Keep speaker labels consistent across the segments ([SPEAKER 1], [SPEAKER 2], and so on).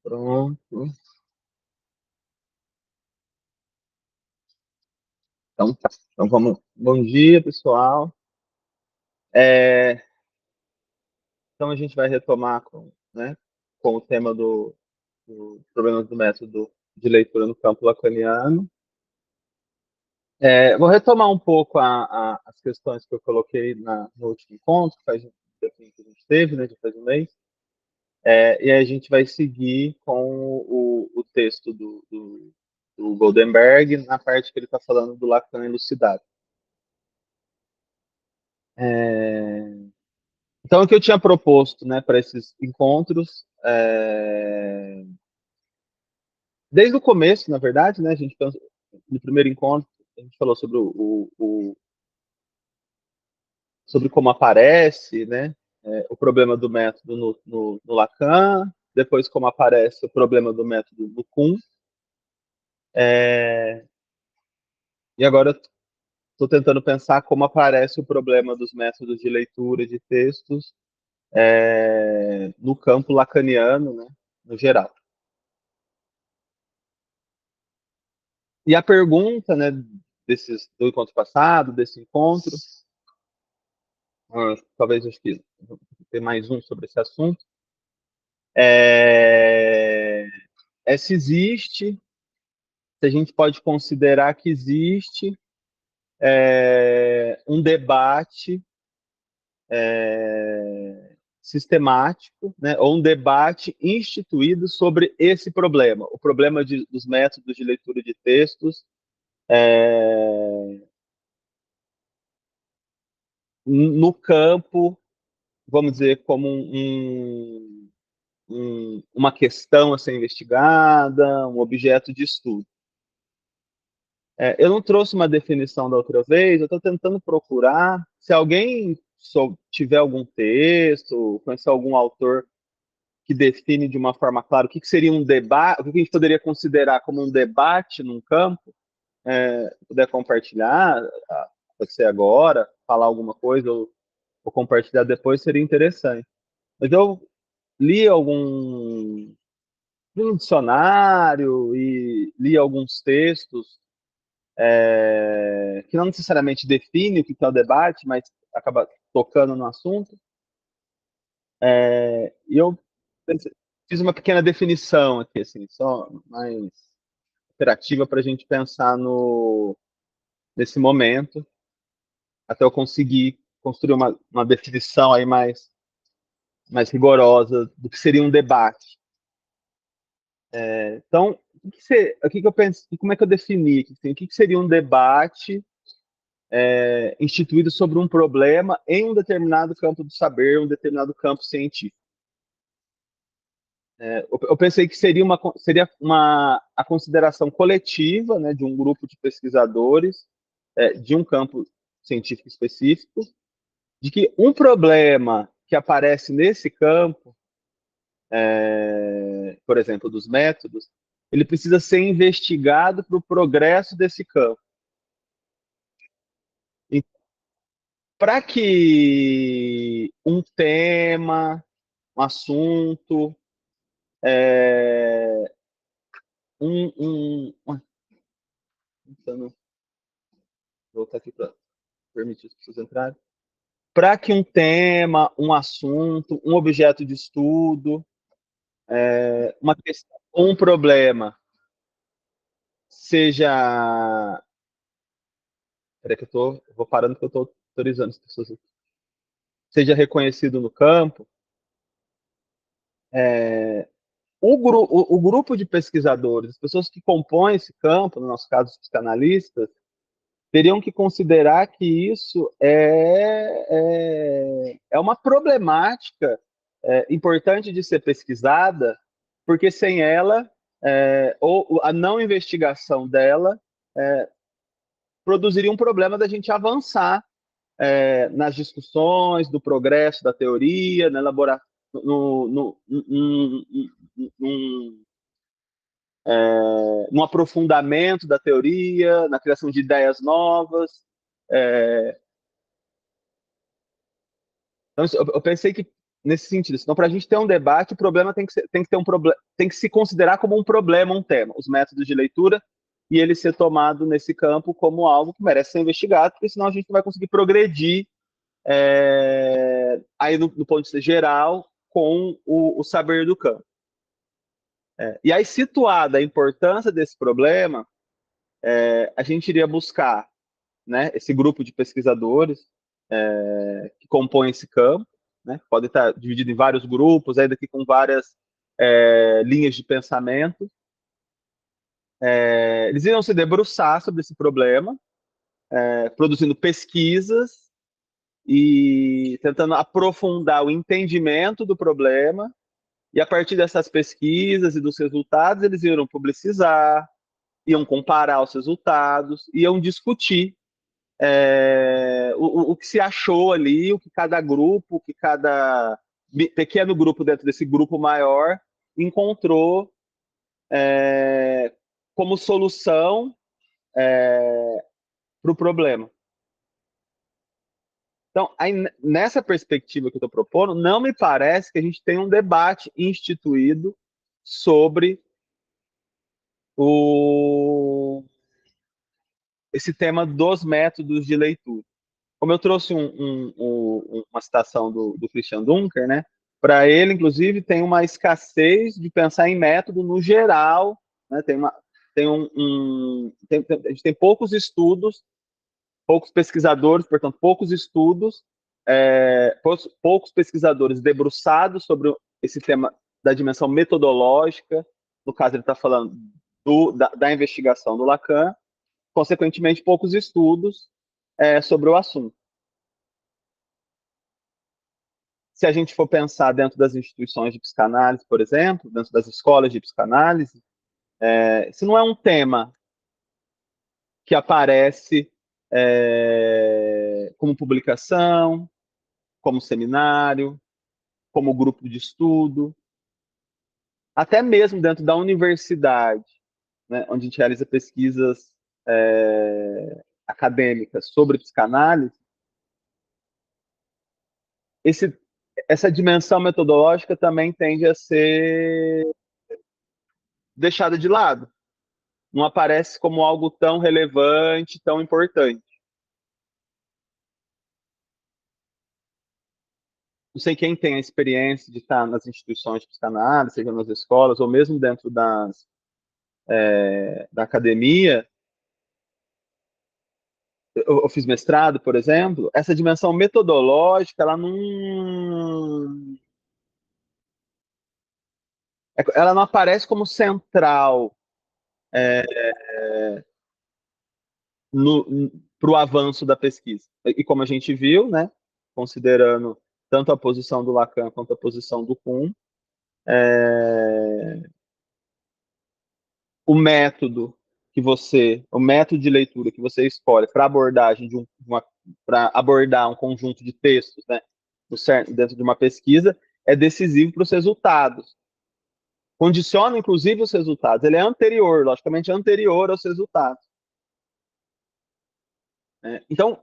[SPEAKER 1] Pronto. Então, tá. Então vamos. Bom dia, pessoal. Então a gente vai retomar com o tema do problemas do método de leitura no campo lacaniano. Vou retomar um pouco as questões que eu coloquei no último encontro, que faz um tempinho que a gente teve, né, de faz um mês. E aí a gente vai seguir com o texto do Goldenberg, na parte que ele está falando do Lacan elucidado. Então, o que eu tinha proposto, né, para esses encontros, desde o começo, na verdade, né, a gente pensou, no primeiro encontro, a gente falou sobre sobre como aparece, né, o problema do método no Lacan, depois como aparece o problema do método no Kuhn, e agora estou tentando pensar como aparece o problema dos métodos de leitura de textos no campo lacaniano, né, no geral. E a pergunta, né, do encontro passado, desse encontro, talvez acho que ter mais um sobre esse assunto, se existe, se a gente pode considerar que existe um debate sistemático, né, ou um debate instituído sobre esse problema, o problema dos métodos de leitura de textos no campo, vamos dizer, como uma questão a ser investigada, um objeto de estudo. Eu não trouxe uma definição da outra vez, eu estou tentando procurar. Se alguém tiver algum texto, conhecer algum autor que define de uma forma clara o que seria um debate, o que a gente poderia considerar como um debate num campo, puder compartilhar, pode ser agora, falar alguma coisa ou compartilhar depois, seria interessante. Mas eu li um dicionário e li alguns textos que não necessariamente define o que é o debate, mas acaba tocando no assunto. E eu fiz uma pequena definição aqui, assim, só mais operativa para a gente pensar nesse momento, até eu conseguir construir uma definição aí mais rigorosa do que seria um debate. Então, o que eu penso, como é que eu defini? Assim, o que seria um debate instituído sobre um problema em um determinado campo do saber, um determinado campo científico? Eu pensei que seria a consideração coletiva, né, de um grupo de pesquisadores de um campo científico específico, de que um problema que aparece nesse campo, por exemplo, dos métodos, ele precisa ser investigado para o progresso desse campo. Para que um tema, um assunto, tentando voltar aqui para permitir as pessoas entrarem, para que um tema, um assunto, um objeto de estudo, uma questão, um problema seja. Peraí que vou parando porque eu estou autorizando as pessoas aqui. Seja reconhecido no campo, o grupo de pesquisadores, as pessoas que compõem esse campo, no nosso caso, os psicanalistas, teriam que considerar que isso é uma problemática importante de ser pesquisada, porque sem ela, ou a não investigação dela, produziria um problema da gente avançar nas discussões do progresso da teoria, na elaboração, no aprofundamento da teoria, na criação de ideias novas. Então, eu pensei que nesse sentido. Então, para a gente ter um debate, o problema tem que ter um problema, tem que se considerar como um problema, um tema, os métodos de leitura, e ele ser tomado nesse campo como algo que merece ser investigado, porque senão a gente não vai conseguir progredir aí no ponto de vista geral com o saber do campo. E aí, situada a importância desse problema, a gente iria buscar, né, esse grupo de pesquisadores que compõem esse campo, né, pode estar dividido em vários grupos, aí daqui com várias linhas de pensamento. Eles iriam se debruçar sobre esse problema, produzindo pesquisas e tentando aprofundar o entendimento do problema, e a partir dessas pesquisas e dos resultados, eles iam publicizar, iam comparar os resultados, iam discutir o que se achou ali, o que cada grupo, o que cada pequeno grupo dentro desse grupo maior encontrou como solução para o problema. Então, aí, nessa perspectiva que eu estou propondo, não me parece que a gente tem um debate instituído sobre esse tema dos métodos de leitura. Como eu trouxe uma citação do Christian Dunker, né? Para ele, inclusive, tem uma escassez de pensar em método no geral, né? A gente tem poucos estudos, poucos pesquisadores, portanto, poucos estudos, poucos pesquisadores debruçados sobre esse tema da dimensão metodológica. No caso, ele está falando da investigação do Lacan, consequentemente, poucos estudos sobre o assunto. Se a gente for pensar dentro das instituições de psicanálise, por exemplo, dentro das escolas de psicanálise, se não é um tema que aparece como publicação, como seminário, como grupo de estudo, até mesmo dentro da universidade, né, onde a gente realiza pesquisas acadêmicas sobre psicanálise, essa dimensão metodológica também tende a ser deixada de lado. Não aparece como algo tão relevante, tão importante. Não sei quem tem a experiência de estar nas instituições de psicanálise, seja nas escolas, ou mesmo dentro da academia. Eu fiz mestrado, por exemplo, essa dimensão metodológica, ela não aparece como central para o avanço da pesquisa. E como a gente viu, né, considerando tanto a posição do Lacan quanto a posição do Kuhn, o método de leitura que você escolhe para abordagem para abordar um conjunto de textos, né, dentro de uma pesquisa, é decisivo para os resultados. Condiciona, inclusive, os resultados. Ele é anterior, logicamente anterior aos resultados. Então,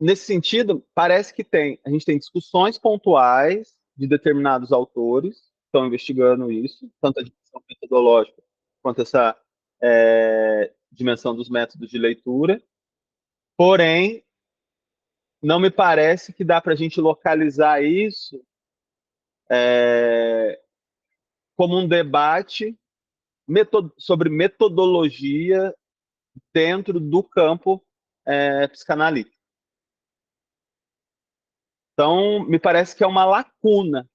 [SPEAKER 1] nesse sentido, parece que a gente tem discussões pontuais de determinados autores que estão investigando isso, tanto a dimensão metodológica quanto essa dimensão dos métodos de leitura. Porém, não me parece que dá para a gente localizar isso como um debate sobre metodologia dentro do campo psicanalítico. Então, me parece que é uma lacuna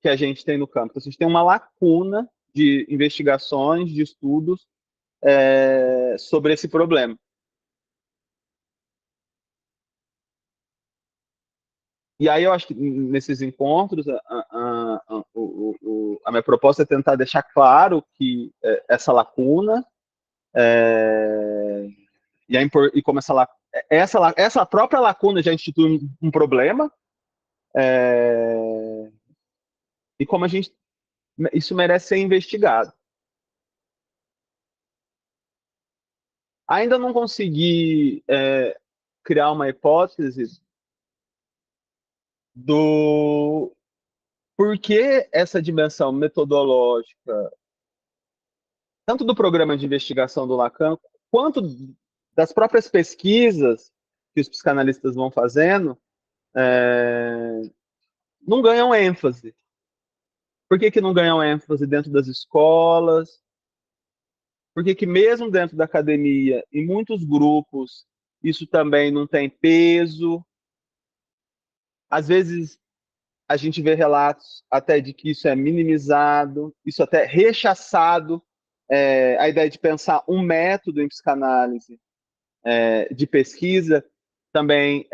[SPEAKER 1] que a gente tem no campo. A gente tem uma lacuna de investigações, de estudos sobre esse problema. E aí eu acho que nesses encontros a minha proposta é tentar deixar claro que essa lacuna e como essa própria lacuna já institui um problema e como isso merece ser investigado. Ainda não consegui criar uma hipótese do por que essa dimensão metodológica, tanto do programa de investigação do Lacan, quanto das próprias pesquisas que os psicanalistas vão fazendo, é, não ganham ênfase? Por que, que não ganham ênfase dentro das escolas? Por que, que mesmo dentro da academia, em muitos grupos, isso também não tem peso? Às vezes a gente vê relatos até de que isso é minimizado, isso até rechaçado, a ideia de pensar um método em psicanálise, de pesquisa, também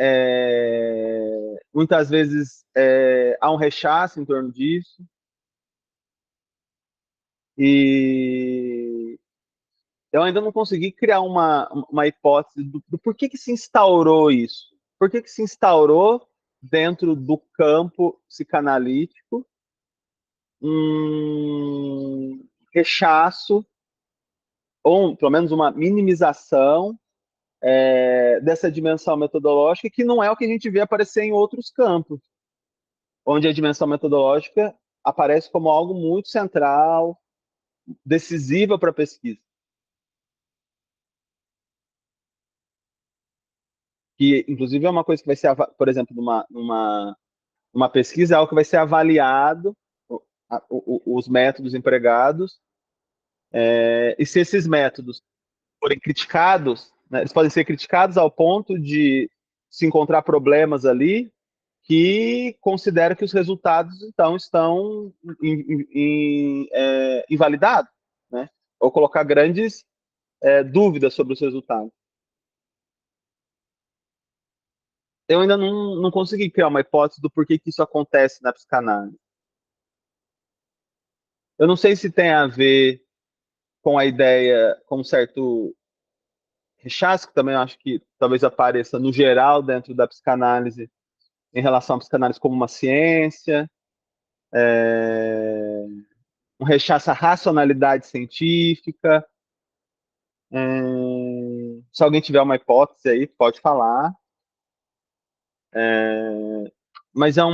[SPEAKER 1] muitas vezes há um rechaço em torno disso. E eu ainda não consegui criar uma hipótese do porquê que se instaurou isso. Por que se instaurou dentro do campo psicanalítico um rechaço, ou pelo menos uma minimização dessa dimensão metodológica, que não é o que a gente vê aparecer em outros campos, onde a dimensão metodológica aparece como algo muito central, decisiva para a pesquisa. Que, inclusive, é uma coisa que vai ser, por exemplo, numa pesquisa, é algo que vai ser avaliado, os métodos empregados, e se esses métodos forem criticados, né, eles podem ser criticados ao ponto de se encontrar problemas ali que considera que os resultados, então, estão invalidados, né? Ou colocar grandes dúvidas sobre os resultados. Eu ainda não consegui criar uma hipótese do porquê que isso acontece na psicanálise. Eu não sei se tem a ver com a ideia, com um certo rechaço, que também acho que talvez apareça no geral dentro da psicanálise, em relação à psicanálise como uma ciência, um rechaço à racionalidade científica. Se alguém tiver uma hipótese aí, pode falar. Mas eu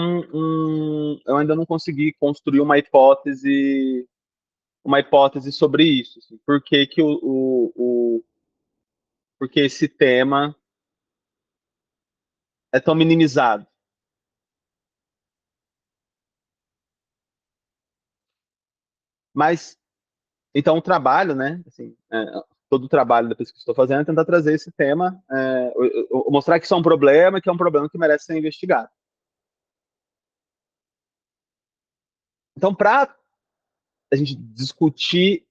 [SPEAKER 1] ainda não consegui construir uma hipótese sobre isso. Assim, por que, que porque esse tema é tão minimizado? Mas então o trabalho, né? Assim, todo o trabalho da pesquisa que estou fazendo é tentar trazer esse tema, mostrar que isso é um problema, que é um problema que merece ser investigado. Então, para a gente discutir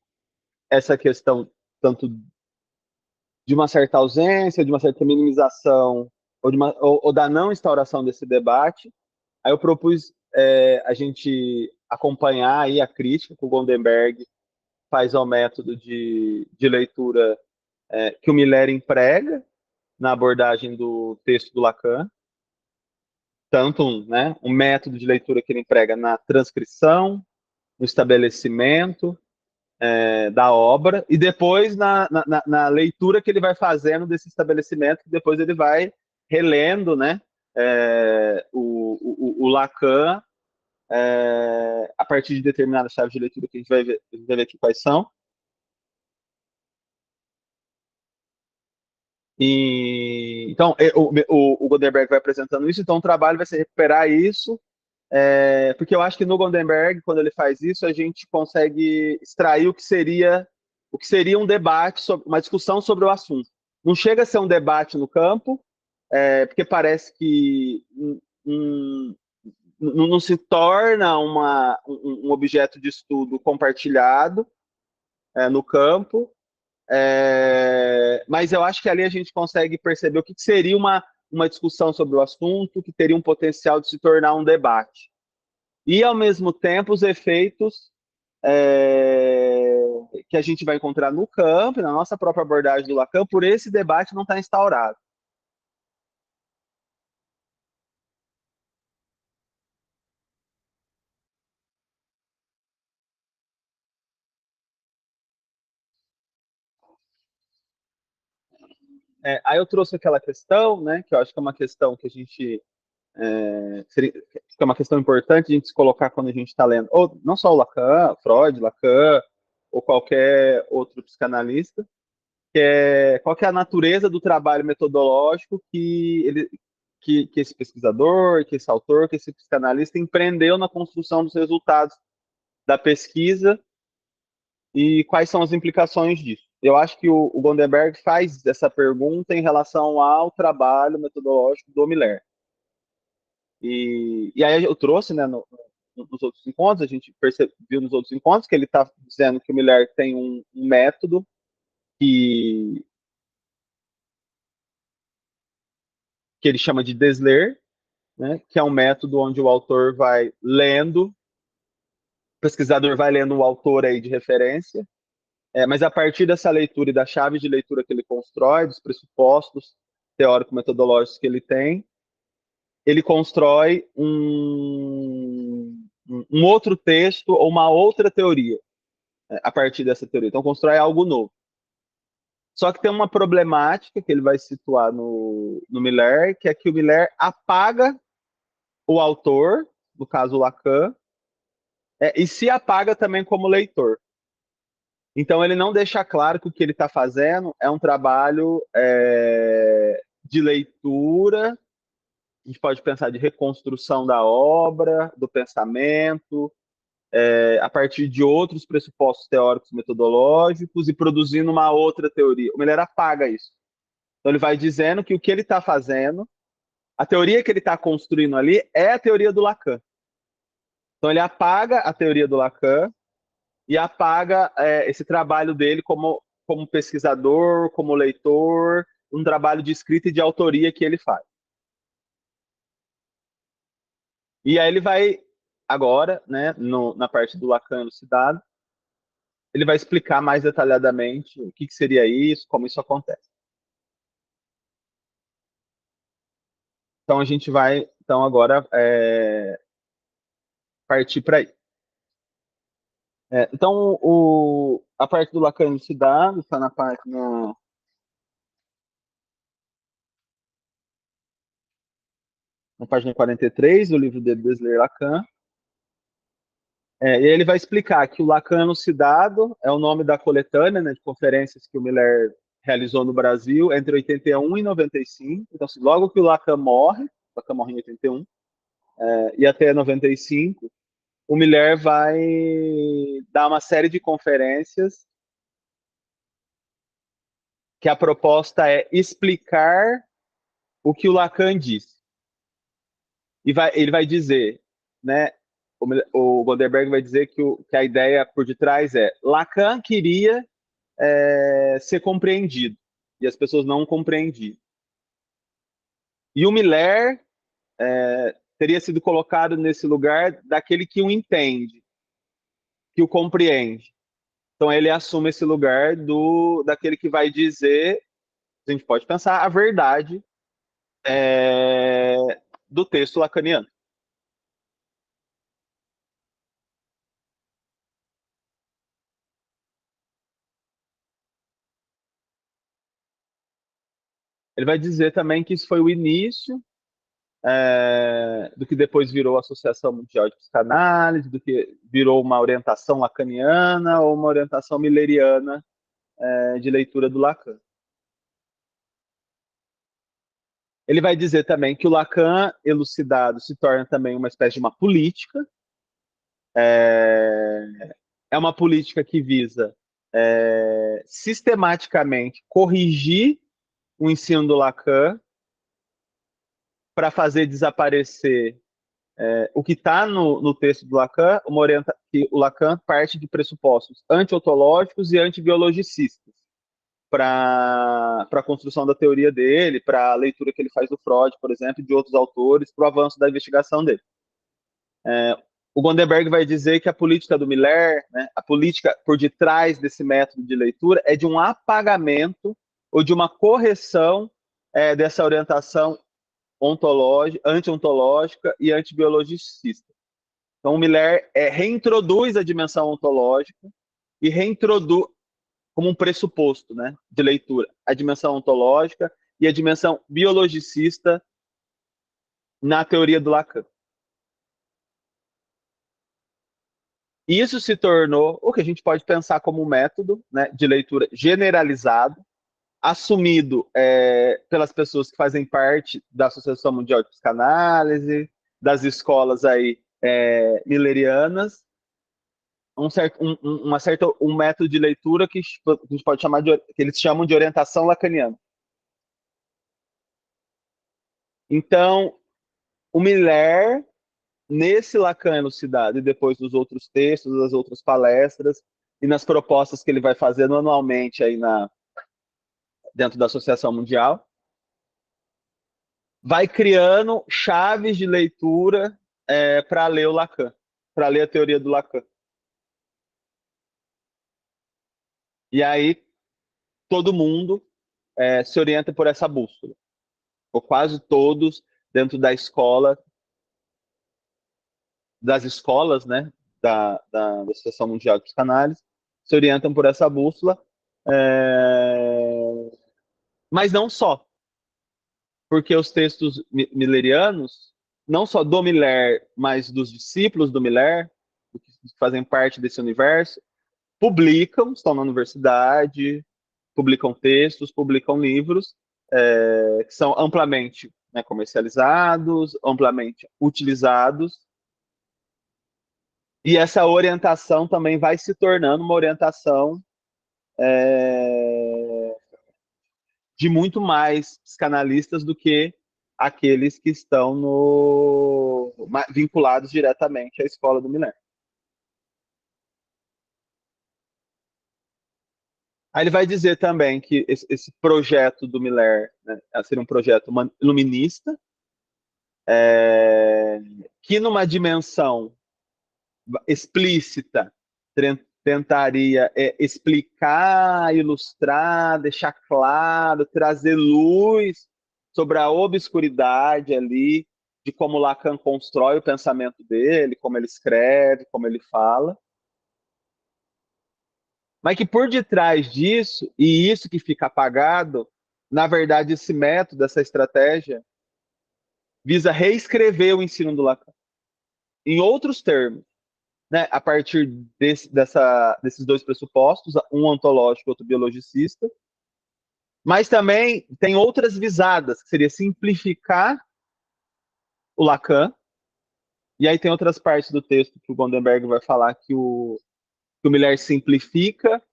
[SPEAKER 1] essa questão tanto de uma certa ausência, de uma certa minimização ou da não instauração desse debate, aí eu propus a gente acompanhar aí a crítica que o Gondenberg faz ao método de leitura que o Miller emprega na abordagem do texto do Lacan, tanto um método de leitura que ele emprega na transcrição, no estabelecimento da obra, e depois na leitura que ele vai fazendo desse estabelecimento, que depois ele vai relendo, né, o Lacan a partir de determinadas chaves de leitura que a gente vai ver aqui quais são. Então, o Gondenberg vai apresentando isso, então o trabalho vai ser recuperar isso, porque eu acho que no Gondenberg, quando ele faz isso, a gente consegue extrair o que seria um debate, uma discussão sobre o assunto. Não chega a ser um debate no campo, porque parece que não se torna um objeto de estudo compartilhado no campo, mas eu acho que ali a gente consegue perceber o que seria uma discussão sobre o assunto, que teria um potencial de se tornar um debate. E, ao mesmo tempo, os efeitos que a gente vai encontrar no campo, na nossa própria abordagem do Lacan, por esse debate não está instaurado. Aí eu trouxe aquela questão, né, que eu acho que é uma questão que a gente que é uma questão importante a gente se colocar quando a gente está lendo, ou não só o Lacan, Freud, Lacan, ou qualquer outro psicanalista, que é qual que é a natureza do trabalho metodológico que esse pesquisador, que esse autor, que esse psicanalista empreendeu na construção dos resultados da pesquisa e quais são as implicações disso. Eu acho que o Gondenberg faz essa pergunta em relação ao trabalho metodológico do Miller. E aí eu trouxe, né, nos outros encontros, a gente percebeu nos outros encontros que ele está dizendo que o Miller tem um método que, que ele chama de Desler, né, que é um método onde o autor vai lendo, o pesquisador vai lendo o autor aí de referência, mas a partir dessa leitura e da chave de leitura que ele constrói, dos pressupostos teórico-metodológicos que ele tem, ele constrói um outro texto ou uma outra teoria, né, a partir dessa teoria. Então, constrói algo novo. Só que tem uma problemática que ele vai situar no Miller, que é que o Miller apaga o autor, no caso o Lacan, e se apaga também como leitor. Então, ele não deixa claro que o que ele está fazendo é um trabalho de leitura, a gente pode pensar de reconstrução da obra, do pensamento, a partir de outros pressupostos teóricos metodológicos e produzindo uma outra teoria. O Miller apaga isso. Então, ele vai dizendo que o que ele está fazendo, a teoria que ele está construindo ali é a teoria do Lacan. Então, ele apaga a teoria do Lacan e apaga esse trabalho dele como pesquisador, como leitor, um trabalho de escrita e de autoria que ele faz. E aí ele vai, agora, né, na parte do Lacan elucidado, ele vai explicar mais detalhadamente o que seria isso, como isso acontece. Então a gente vai, então agora, partir para aí. Então, a parte do Lacan elucidado está na página 43 do livro de Desler-Lacan. E aí ele vai explicar que o Lacan elucidado é o nome da coletânea, né, de conferências que o Miller realizou no Brasil entre 81 e 95. Então, assim, logo que o Lacan morre em 81, e até 95, o Miller vai dar uma série de conferências que a proposta é explicar o que o Lacan disse. E ele vai dizer, né, o Gonderberg vai dizer que a ideia por detrás é Lacan queria ser compreendido e as pessoas não compreendiam. E o Miller teria sido colocado nesse lugar daquele que o entende, que o compreende. Então ele assume esse lugar daquele que vai dizer, a gente pode pensar, a verdade do texto lacaniano. Ele vai dizer também que isso foi o início do que depois virou a Associação Mundial de Psicanálise, do que virou uma orientação lacaniana ou uma orientação milleriana de leitura do Lacan. Ele vai dizer também que o Lacan elucidado se torna também uma espécie de uma política, é uma política que visa sistematicamente corrigir o ensino do Lacan para fazer desaparecer o que está no texto do Lacan, que o Lacan parte de pressupostos anti-ontológicos e anti-biologicistas para a construção da teoria dele, para a leitura que ele faz do Freud, por exemplo, e de outros autores, para o avanço da investigação dele. O Gondenberg vai dizer que a política do Miller, né, a política por detrás desse método de leitura, é de um apagamento ou de uma correção dessa orientação anti-ontológica e antibiologicista. Então, o Miller reintroduz a dimensão ontológica e reintroduz como um pressuposto, né, de leitura a dimensão ontológica e a dimensão biologicista na teoria do Lacan. Isso se tornou o que a gente pode pensar como um método, né, de leitura generalizado, assumido pelas pessoas que fazem parte da Associação Mundial de Psicanálise, das escolas aí millerianas, um método de leitura que a gente pode chamar que eles chamam de orientação lacaniana. Então, o Miller, nesse Lacan elucidado, e depois dos outros textos, das outras palestras, e nas propostas que ele vai fazendo anualmente aí dentro da Associação Mundial, vai criando chaves de leitura para ler o Lacan, para ler a teoria do Lacan. E aí todo mundo se orienta por essa bússola, ou quase todos dentro da escola, das escolas, né, da Associação Mundial de Psicanálise, se orientam por essa bússola, mas não só, porque os textos millerianos, não só do Miller, mas dos discípulos do Miller, que fazem parte desse universo, publicam, estão na universidade, publicam textos, publicam livros que são amplamente, né, comercializados, amplamente utilizados, e essa orientação também vai se tornando uma orientação de muito mais psicanalistas do que aqueles que estão vinculados diretamente à escola do Miller. Aí ele vai dizer também que esse projeto do Miller, né, seria um projeto iluminista, que numa dimensão explícita tentaria explicar, ilustrar, deixar claro, trazer luz sobre a obscuridade ali, de como Lacan constrói o pensamento dele, como ele escreve, como ele fala. Mas que por detrás disso, e isso que fica apagado, na verdade, esse método, essa estratégia, visa reescrever o ensino do Lacan. Em outros termos, né, a partir desses dois pressupostos, um ontológico e outro biologicista, mas também tem outras visadas, que seria simplificar o Lacan, e aí tem outras partes do texto que o Gondenberg vai falar que o Miller simplifica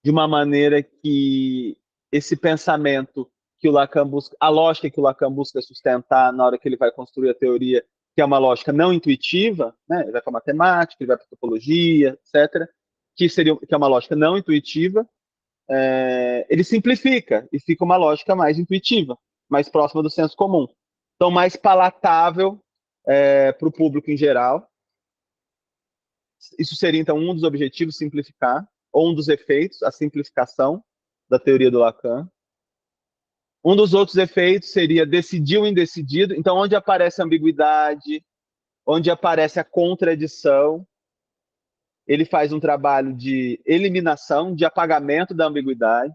[SPEAKER 1] de uma maneira que esse pensamento que o Lacan busca, a lógica que o Lacan busca sustentar na hora que ele vai construir a teoria, que é uma lógica não intuitiva, né? Ele vai para a matemática, ele vai para a topologia, etc., que é uma lógica não intuitiva, ele simplifica e fica uma lógica mais intuitiva, mais próxima do senso comum. Então, mais palatável para o público em geral. Isso seria, então, um dos objetivos, simplificar, ou um dos efeitos, a simplificação da teoria do Lacan. Um dos outros efeitos seria decidir o indecidido. Então, onde aparece a ambiguidade, onde aparece a contradição, ele faz um trabalho de eliminação, de apagamento da ambiguidade,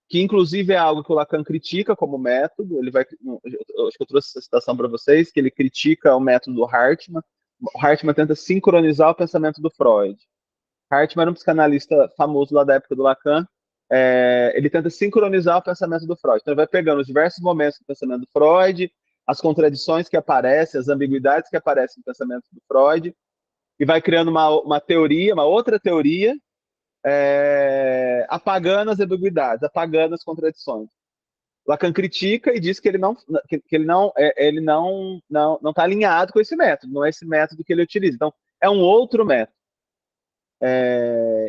[SPEAKER 1] que inclusive é algo que o Lacan critica como método. Ele vai, eu acho que eu trouxe essa citação para vocês, que ele critica o método do Hartmann. O Hartmann tenta sincronizar o pensamento do Freud. Hartmann era um psicanalista famoso lá da época do Lacan. Ele tenta sincronizar o pensamento do Freud. Então, ele vai pegando os diversos momentos do pensamento do Freud, as contradições que aparecem, as ambiguidades que aparecem no pensamento do Freud, e vai criando uma teoria, uma outra teoria, apagando as ambiguidades, apagando as contradições. Lacan critica e diz que ele não está alinhado com esse método, não é esse método que ele utiliza. Então, é um outro método,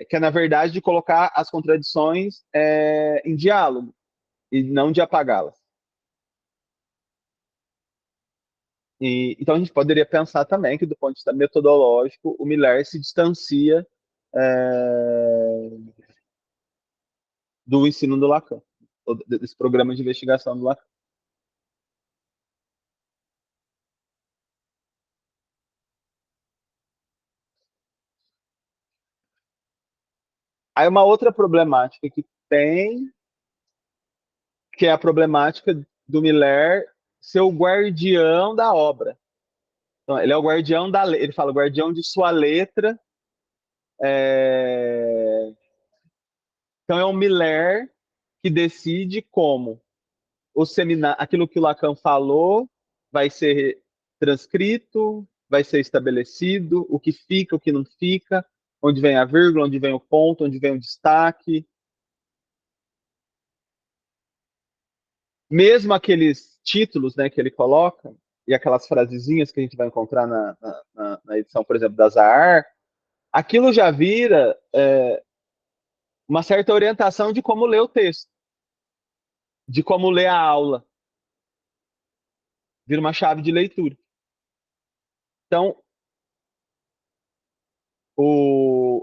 [SPEAKER 1] que é, na verdade, de colocar as contradições em diálogo e não de apagá-las. Então, a gente poderia pensar também que, do ponto de vista metodológico, o Miller se distancia do ensino do Lacan, desse programa de investigação do Lacan. Aí uma outra problemática que tem, que é a problemática do Miller ser o guardião da obra. Então, ele é o guardião da letra, ele fala o guardião de sua letra. É... Então é o Miller que decide como o seminário, aquilo que o Lacan falou vai ser transcrito, vai ser estabelecido, o que fica, o que não fica, onde vem a vírgula, onde vem o ponto, onde vem o destaque. Mesmo aqueles títulos, né, que ele coloca, e aquelas frasezinhas que a gente vai encontrar na edição, por exemplo, da Zahar, aquilo já vira uma certa orientação de como ler o texto, de como ler a aula. Vira uma chave de leitura. Então,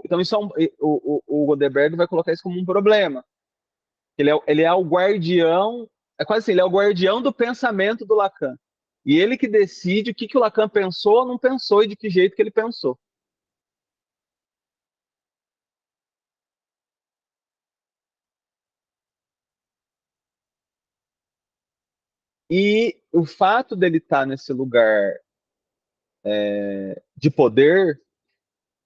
[SPEAKER 1] então isso é o Goldberg vai colocar isso como um problema. Ele é o guardião, é quase assim, ele é o guardião do pensamento do Lacan. E ele que decide o que o Lacan pensou ou não pensou e de que jeito que ele pensou. E o fato dele estar nesse lugar de poder,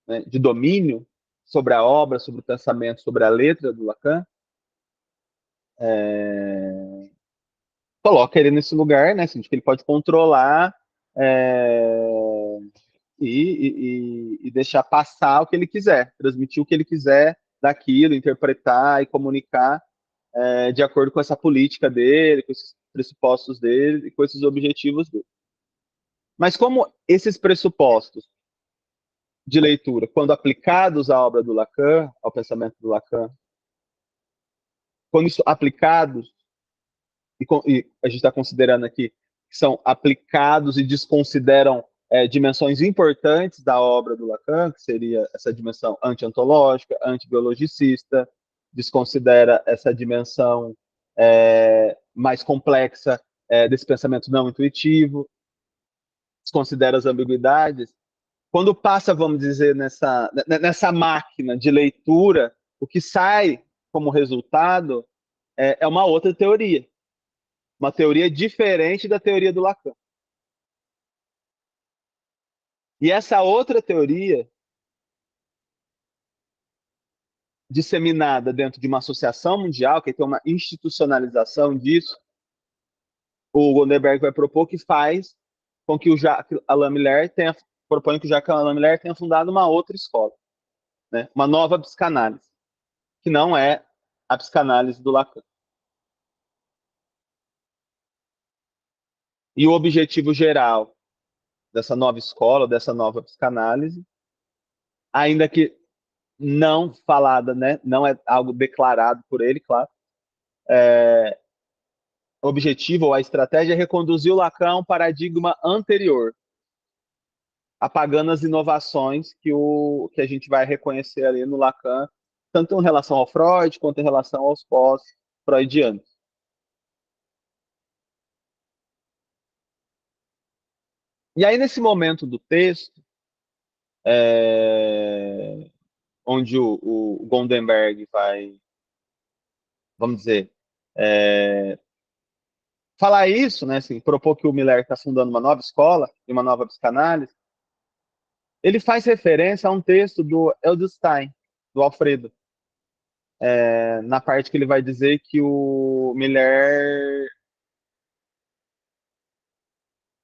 [SPEAKER 1] né, de domínio sobre a obra, sobre o pensamento, sobre a letra do Lacan, coloca ele nesse lugar, né, assim, de que ele pode controlar e deixar passar o que ele quiser, transmitir o que ele quiser daquilo, interpretar e comunicar de acordo com essa política dele, com esses pressupostos dele e com esses objetivos dele. Mas como esses pressupostos de leitura, quando aplicados à obra do Lacan, ao pensamento do Lacan, quando isso aplicados, e a gente está considerando aqui que são aplicados e desconsideram dimensões importantes da obra do Lacan, que seria essa dimensão anti-ontológica, anti-biologicista, desconsidera essa dimensão mais complexa desse pensamento não intuitivo, desconsidera as ambiguidades. Quando passa, vamos dizer, nessa máquina de leitura, o que sai como resultado é uma outra teoria, uma teoria diferente da teoria do Lacan. E essa outra teoria, disseminada dentro de uma associação mundial, que tem uma institucionalização disso, o Gondelberg vai propor que faz com que o Jacques Alain Miller propõe que o Jacques Alain Miller tenha fundado uma outra escola, né? Uma nova psicanálise, que não é a psicanálise do Lacan. E o objetivo geral dessa nova escola, dessa nova psicanálise, ainda que não falada, né? Não é algo declarado por ele, claro. O objetivo ou a estratégia é reconduzir o Lacan a um paradigma anterior, apagando as inovações que a gente vai reconhecer ali no Lacan, tanto em relação ao Freud quanto em relação aos pós-freudianos. E aí, nesse momento do texto, onde o Gondenberg vai, vamos dizer, falar isso, né, assim, propor que o Miller está fundando uma nova escola e uma nova psicanálise, ele faz referência a um texto do Edelstein, do Alfredo, na parte que ele vai dizer que o Miller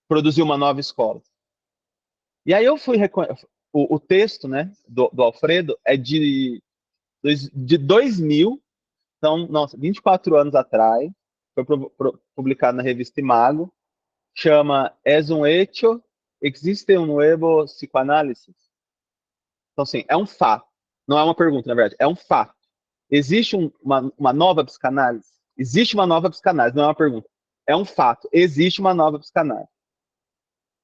[SPEAKER 1] produziu uma nova escola. E aí eu fui o texto, né, do Alfredo é de 2000, então, nossa, 24 anos atrás, foi publicado na revista Imago, chama Es un hecho, existe un nuevo psicoanálisis. Então, assim, é um fato, não é uma pergunta, na verdade, é um fato. Existe uma nova psicanálise? Existe uma nova psicanálise, não é uma pergunta. É um fato, existe uma nova psicanálise.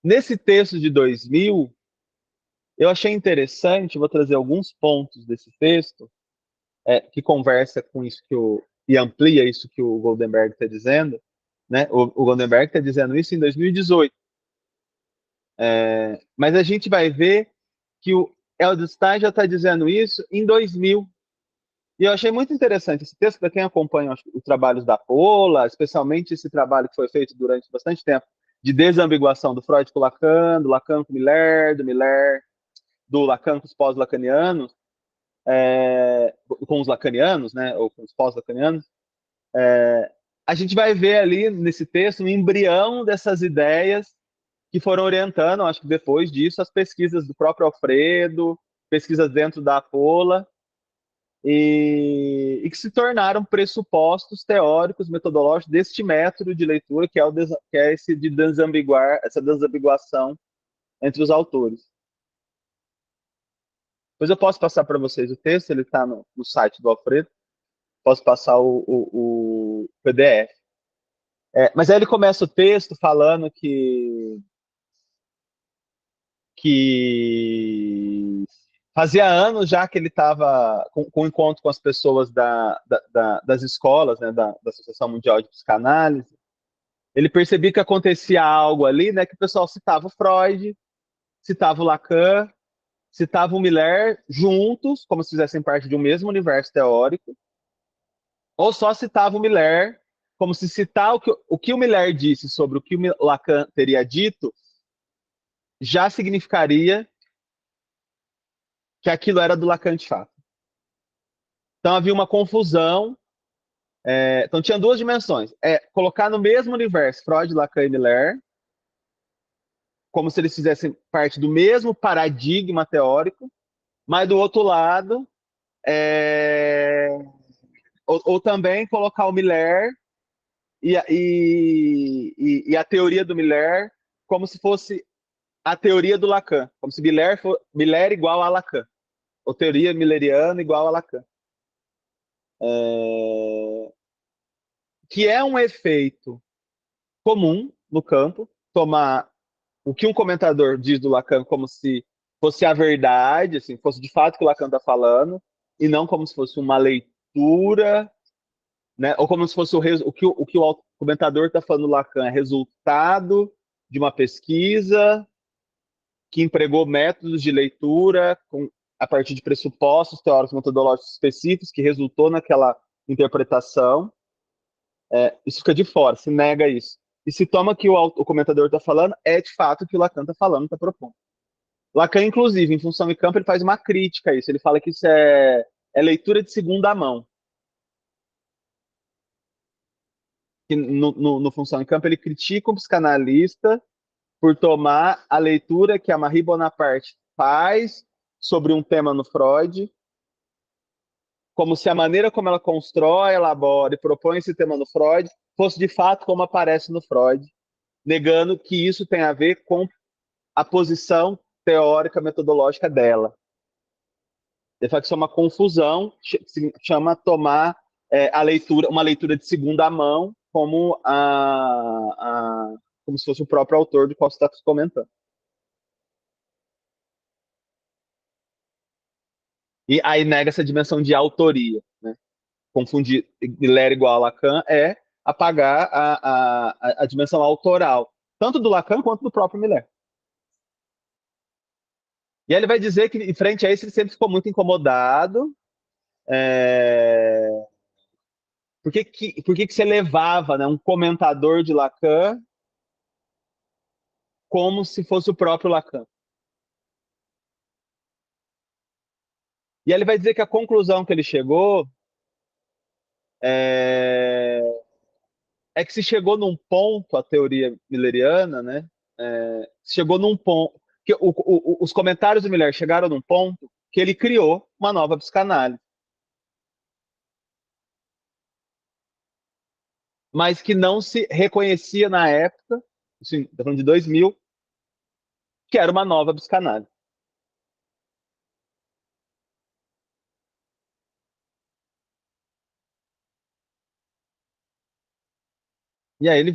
[SPEAKER 1] Nesse texto de 2000, eu achei interessante, vou trazer alguns pontos desse texto, que conversa com isso e amplia isso que o Goldenberg está dizendo, né? O Goldenberg está dizendo isso em 2018. Mas a gente vai ver que o Edelstein já está dizendo isso em 2000. E eu achei muito interessante esse texto, para quem acompanha os trabalhos da Pola, especialmente esse trabalho que foi feito durante bastante tempo de desambiguação do Freud com Lacan, do Lacan com Miller, do Miller, do Lacan com os pós-lacanianos, com os lacanianos, né, ou com os pós-lacanianos, a gente vai ver ali nesse texto um embrião dessas ideias que foram orientando, acho que depois disso, as pesquisas do próprio Alfredo, pesquisas dentro da Pola, e que se tornaram pressupostos teóricos, metodológicos deste método de leitura, que é esse de desambiguar, essa desambiguação entre os autores. Depois eu posso passar para vocês o texto, ele está no site do Alfredo, posso passar o PDF. Mas aí ele começa o texto falando que fazia anos já que ele estava com encontro com as pessoas das escolas, né, da Associação Mundial de Psicanálise. Ele percebia que acontecia algo ali, né, que o pessoal citava o Freud, citava o Lacan, citava o Miller juntos, como se fizessem parte de um mesmo universo teórico, ou só citava o Miller, como se citar o que o Miller disse sobre o que o Lacan teria dito já significaria que aquilo era do Lacan de fato. Então havia uma confusão. Então tinha duas dimensões. Colocar no mesmo universo Freud, Lacan e Miller, como se eles fizessem parte do mesmo paradigma teórico, mas do outro lado, ou também colocar o Miller e a teoria do Miller como se fosse a teoria do Lacan, como se Miller igual a Lacan, ou teoria milleriana igual a Lacan. Que é um efeito comum no campo, tomar o que um comentador diz do Lacan como se fosse a verdade, assim, fosse de fato o que o Lacan está falando, e não como se fosse uma leitura, né? Ou como se fosse o que o comentador está falando do Lacan é resultado de uma pesquisa que empregou métodos de leitura a partir de pressupostos teóricos metodológicos específicos que resultou naquela interpretação. Isso fica de fora, se nega isso. E se toma que o comentador está falando, é de fato o que o Lacan está falando, está propondo. Lacan, inclusive, em Função e Campo, ele faz uma crítica a isso. Ele fala que isso é leitura de segunda mão. Que no Função e Campo, ele critica um psicanalista por tomar a leitura que a Marie Bonaparte faz sobre um tema no Freud, como se a maneira como ela constrói, elabora e propõe esse tema no Freud fosse de fato como aparece no Freud, negando que isso tem a ver com a posição teórica metodológica dela. Ele fala que isso é uma confusão, se chama tomar uma leitura de segunda mão como se fosse o próprio autor do qual você está comentando. E aí nega essa dimensão de autoria, né? Confundir Miller igual a Lacan é apagar a dimensão autoral, tanto do Lacan quanto do próprio Miller. E aí ele vai dizer que, em frente a isso, ele sempre ficou muito incomodado. Por que você levava, né, um comentador de Lacan como se fosse o próprio Lacan? E aí ele vai dizer que a conclusão que ele chegou é, que se chegou num ponto, a teoria milleriana, né, chegou num ponto, que os comentários do Miller chegaram num ponto que ele criou uma nova psicanálise, mas que não se reconhecia na época, assim, estou falando de 2000, que era uma nova psicanálise. E aí ele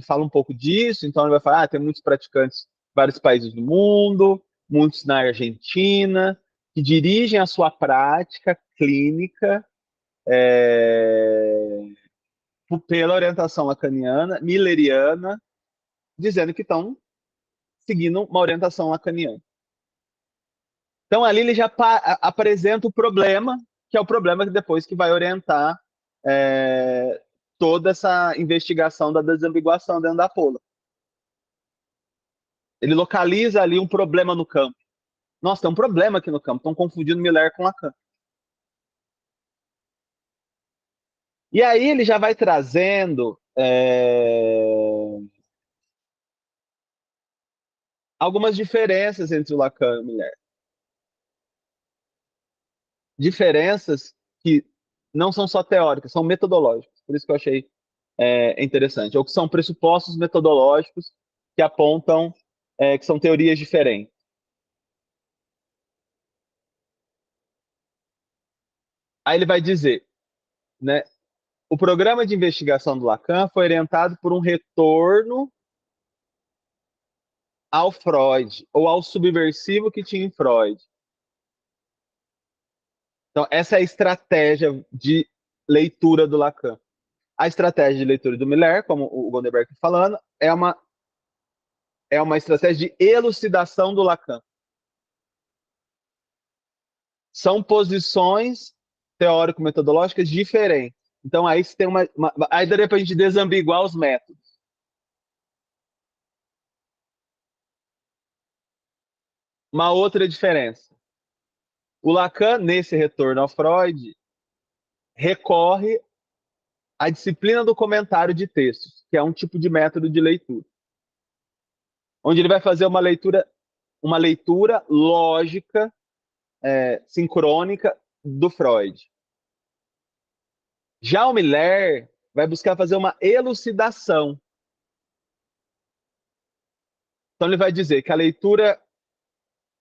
[SPEAKER 1] fala um pouco disso, então ele vai falar, tem muitos praticantes em vários países do mundo, muitos na Argentina, que dirigem a sua prática clínica pela orientação lacaniana, milleriana, dizendo que estão seguindo uma orientação lacaniana. Então ali ele já apresenta o problema que é o problema que depois que vai orientar toda essa investigação da desambiguação dentro da pola. Ele localiza ali um problema no campo. Nossa, tem um problema aqui no campo, estão confundindo Miller com Lacan. E aí ele já vai trazendo algumas diferenças entre o Lacan e o Miller. Diferenças que não são só teóricas, são metodológicas. Por isso que eu achei interessante. Ou que são pressupostos metodológicos que apontam que são teorias diferentes. Aí ele vai dizer, né, o programa de investigação do Lacan foi orientado por um retorno ao Freud, ou ao subversivo que tinha em Freud. Então, essa é a estratégia de leitura do Lacan. A estratégia de leitura do Miller, como o Gondelberg está falando, é uma estratégia de elucidação do Lacan. São posições teórico-metodológicas diferentes. Então, aí você tem aí daria para a gente desambiguar os métodos. Uma outra diferença. O Lacan, nesse retorno ao Freud, recorre à disciplina do comentário de textos, que é um tipo de método de leitura, onde ele vai fazer uma leitura lógica, sincrônica do Freud. Já o Miller vai buscar fazer uma elucidação. Então ele vai dizer que a leitura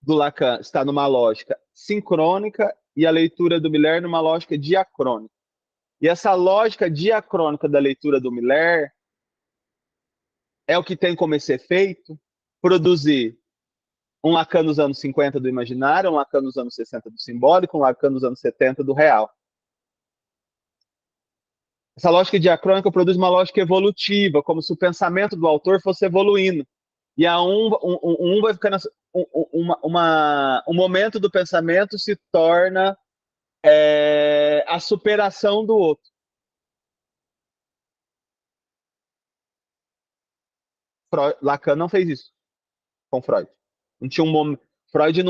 [SPEAKER 1] do Lacan está numa lógica sincrônica e a leitura do Miller numa lógica diacrônica. E essa lógica diacrônica da leitura do Miller é o que tem como esse efeito produzir um Lacan nos anos 50 do imaginário, um Lacan nos anos 60 do simbólico, um Lacan nos anos 70 do real. Essa lógica diacrônica produz uma lógica evolutiva, como se o pensamento do autor fosse evoluindo. E um vai ficando. Um momento do pensamento se torna a superação do outro. Lacan não fez isso com Freud. Não tinha um momento. Freud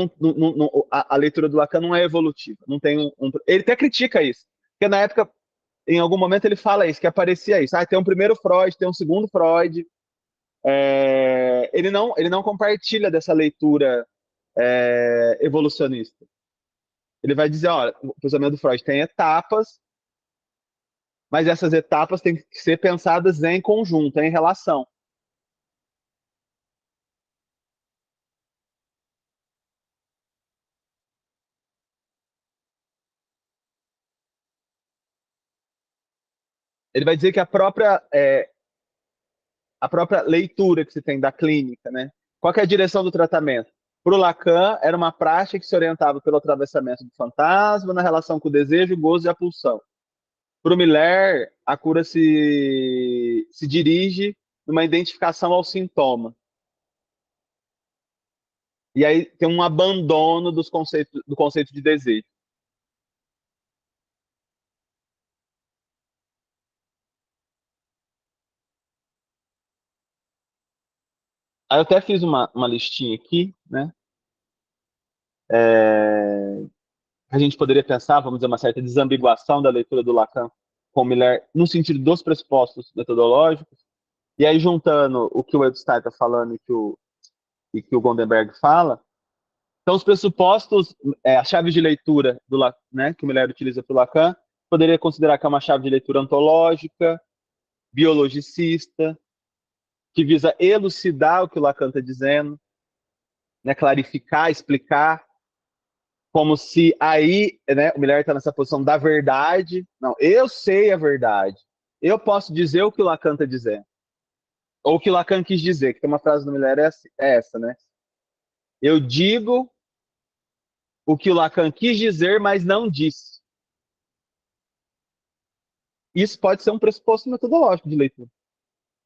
[SPEAKER 1] a leitura do Lacan não é evolutiva. Não tem ele até critica isso. Porque na época, em algum momento, ele fala isso, que aparecia isso. Tem um primeiro Freud, tem um segundo Freud. Ele não compartilha dessa leitura evolucionista. Ele vai dizer, olha, o pensamento do Freud tem etapas, mas essas etapas têm que ser pensadas em conjunto, em relação. Ele vai dizer que a própria leitura que se tem da clínica, né? Qual que é a direção do tratamento? Para o Lacan, era uma prática que se orientava pelo atravessamento do fantasma na relação com o desejo, o gozo e a pulsão. Para o Miller, a cura se dirige numa identificação ao sintoma. E aí tem um abandono do conceito de desejo. Aí eu até fiz uma listinha aqui, né? A gente poderia pensar, vamos dizer, uma certa desambiguação da leitura do Lacan com Miller no sentido dos pressupostos metodológicos. E aí, juntando o que o Edelstein está falando e que o Gondenberg fala, então os pressupostos, as chaves de leitura né, que o Miller utiliza para o Lacan, poderia considerar que é uma chave de leitura ontológica, biologicista, que visa elucidar o que o Lacan está dizendo, né, clarificar, explicar, como se aí, né, o Miller está nessa posição da verdade. Não, eu sei a verdade. Eu posso dizer o que o Lacan está dizendo. Ou o que o Lacan quis dizer, que tem uma frase do Miller é essa, né? Eu digo o que o Lacan quis dizer, mas não disse. Isso pode ser um pressuposto metodológico de leitura.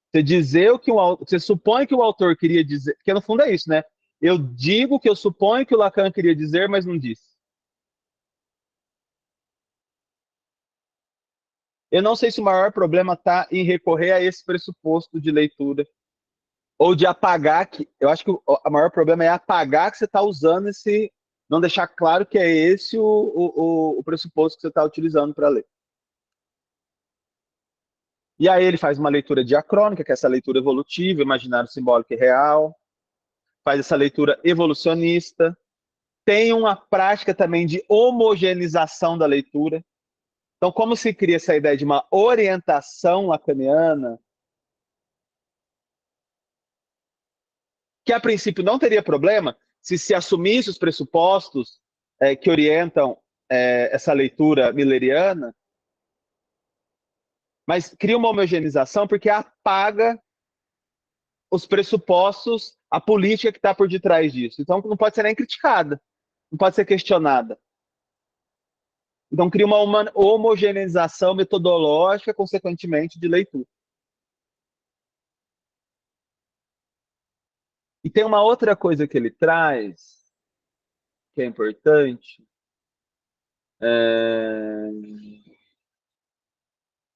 [SPEAKER 1] Você dizer o que você supõe que o autor queria dizer, porque no fundo é isso, né? Eu digo que eu suponho que o Lacan queria dizer, mas não disse. Eu não sei se o maior problema está em recorrer a esse pressuposto de leitura ou de apagar que. Eu acho que o maior problema é apagar que você está usando esse. Não deixar claro que é esse o pressuposto que você está utilizando para ler. E aí ele faz uma leitura diacrônica, que é essa leitura evolutiva, imaginário, simbólico e real. Faz essa leitura evolucionista. Tem uma prática também de homogeneização da leitura. Então, como se cria essa ideia de uma orientação lacaniana, que a princípio não teria problema se assumisse os pressupostos que orientam essa leitura milleriana, mas cria uma homogeneização porque apaga os pressupostos, a política que está por detrás disso. Então, não pode ser nem criticada, não pode ser questionada. Então, cria uma homogeneização metodológica, consequentemente, de leitura. E tem uma outra coisa que ele traz, que é importante. É...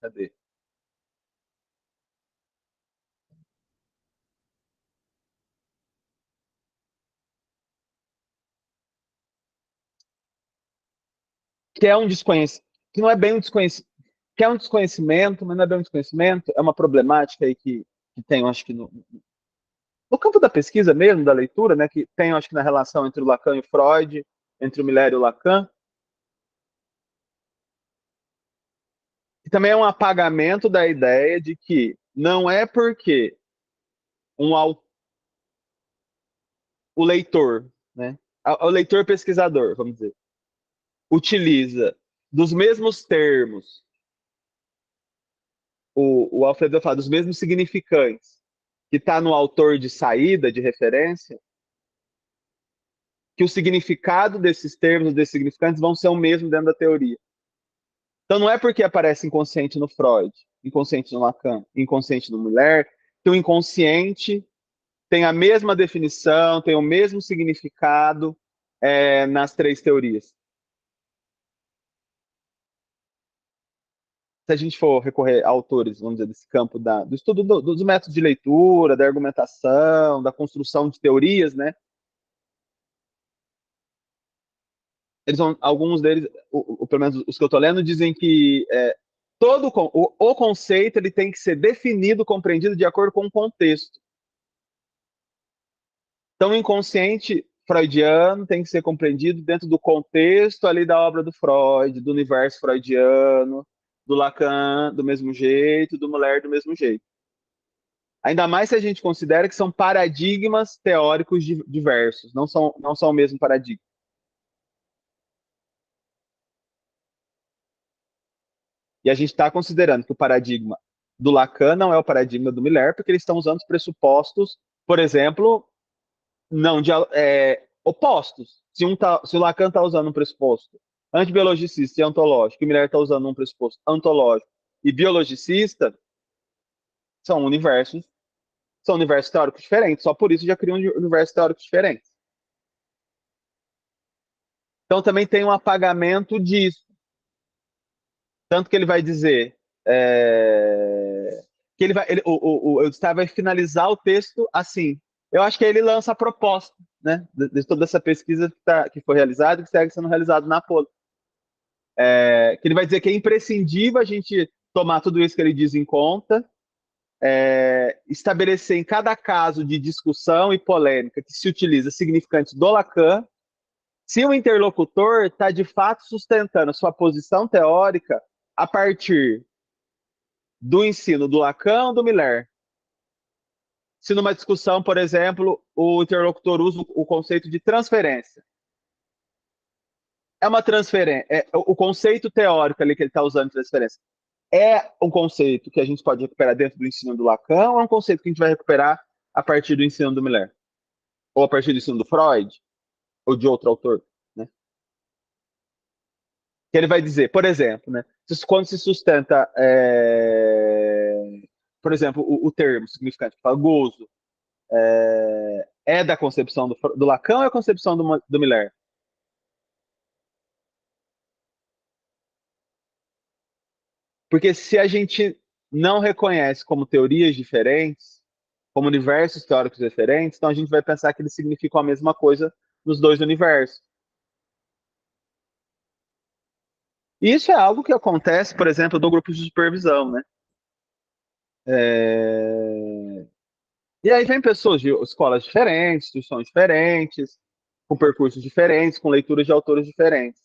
[SPEAKER 1] Cadê? Que é um desconhecimento, que não é bem um desconhecimento, que é um desconhecimento, mas não é bem um desconhecimento, é uma problemática aí que tem, eu acho que no campo da pesquisa mesmo, da leitura, né, que tem, eu acho que na relação entre o Lacan e o Freud, entre o Miller e o Lacan, que também é um apagamento da ideia de que não é porque um, o leitor, né, o leitor pesquisador, vamos dizer, utiliza dos mesmos termos, o Alfredo fala dos mesmos significantes, que está no autor de saída, de referência, que o significado desses termos, desses significantes, vão ser o mesmo dentro da teoria. Então não é porque aparece inconsciente no Freud, inconsciente no Lacan, inconsciente no Miller, que o inconsciente tem a mesma definição, tem o mesmo significado nas três teorias. Se a gente for recorrer a autores, vamos dizer, desse campo do estudo dos métodos de leitura, da argumentação, da construção de teorias, né? Alguns deles, pelo menos os que eu estou lendo, dizem que todo o conceito ele tem que ser definido, compreendido de acordo com o contexto. Então, o inconsciente freudiano tem que ser compreendido dentro do contexto ali da obra do Freud, do universo freudiano, do Lacan do mesmo jeito, do Muller do mesmo jeito. Ainda mais se a gente considera que são paradigmas teóricos diversos, não são o mesmo paradigma. E a gente está considerando que o paradigma do Lacan não é o paradigma do Miller, porque eles estão usando os pressupostos, por exemplo, não de, opostos. Se o Lacan está usando um pressuposto antibiologicista e ontológico, e o Miller está usando um pressuposto ontológico e biologicista, são universos teóricos diferentes. Só por isso já criam universos teóricos diferentes. Então também tem um apagamento disso. Tanto que ele vai dizer que o Eustáquio vai finalizar o texto assim. Eu acho que aí ele lança a proposta, né, de toda essa pesquisa que foi realizada e que segue sendo realizada na Apolo. Que ele vai dizer que é imprescindível a gente tomar tudo isso que ele diz em conta, estabelecer em cada caso de discussão e polêmica que se utiliza significantes do Lacan, se o interlocutor está de fato sustentando sua posição teórica a partir do ensino do Lacan ou do Miller. Se numa discussão, por exemplo, o interlocutor usa o conceito de transferência. É uma transferência. O conceito teórico ali que ele está usando de transferência é um conceito que a gente pode recuperar dentro do ensino do Lacan ou é um conceito que a gente vai recuperar a partir do ensino do Miller? Ou a partir do ensino do Freud? Ou de outro autor? Né? Que ele vai dizer, por exemplo, né, quando se sustenta, por exemplo, o termo significante, que fala gozo, da concepção do Lacan ou é a concepção do Miller? Porque se a gente não reconhece como teorias diferentes, como universos teóricos diferentes, então a gente vai pensar que eles significam a mesma coisa nos dois universos. E isso é algo que acontece, por exemplo, do grupo de supervisão, né? É... E aí vem pessoas de escolas diferentes, instituições diferentes, com percursos diferentes, com leituras de autores diferentes.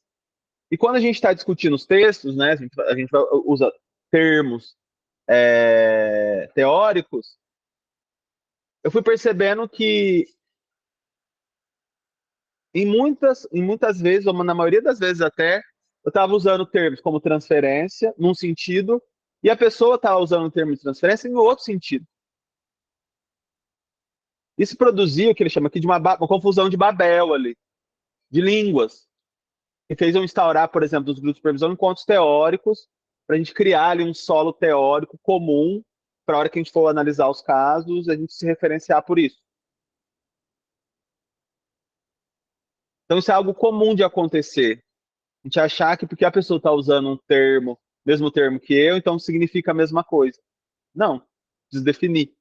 [SPEAKER 1] E quando a gente está discutindo os textos, né, a gente usa termos teóricos, eu fui percebendo que em muitas vezes, ou na maioria das vezes até, eu estava usando termos como transferência, num sentido, e a pessoa estava usando o termo de transferência em outro sentido. Isso produziu o que ele chama aqui de uma confusão de Babel ali, de línguas, que fez eu instaurar, por exemplo, dos grupos de supervisão, encontros teóricos, para a gente criar ali um solo teórico comum, para a hora que a gente for analisar os casos, a gente se referenciar por isso. Então, isso é algo comum de acontecer. A gente achar que porque a pessoa está usando um termo, mesmo termo que eu, então significa a mesma coisa. Não, desdefinir.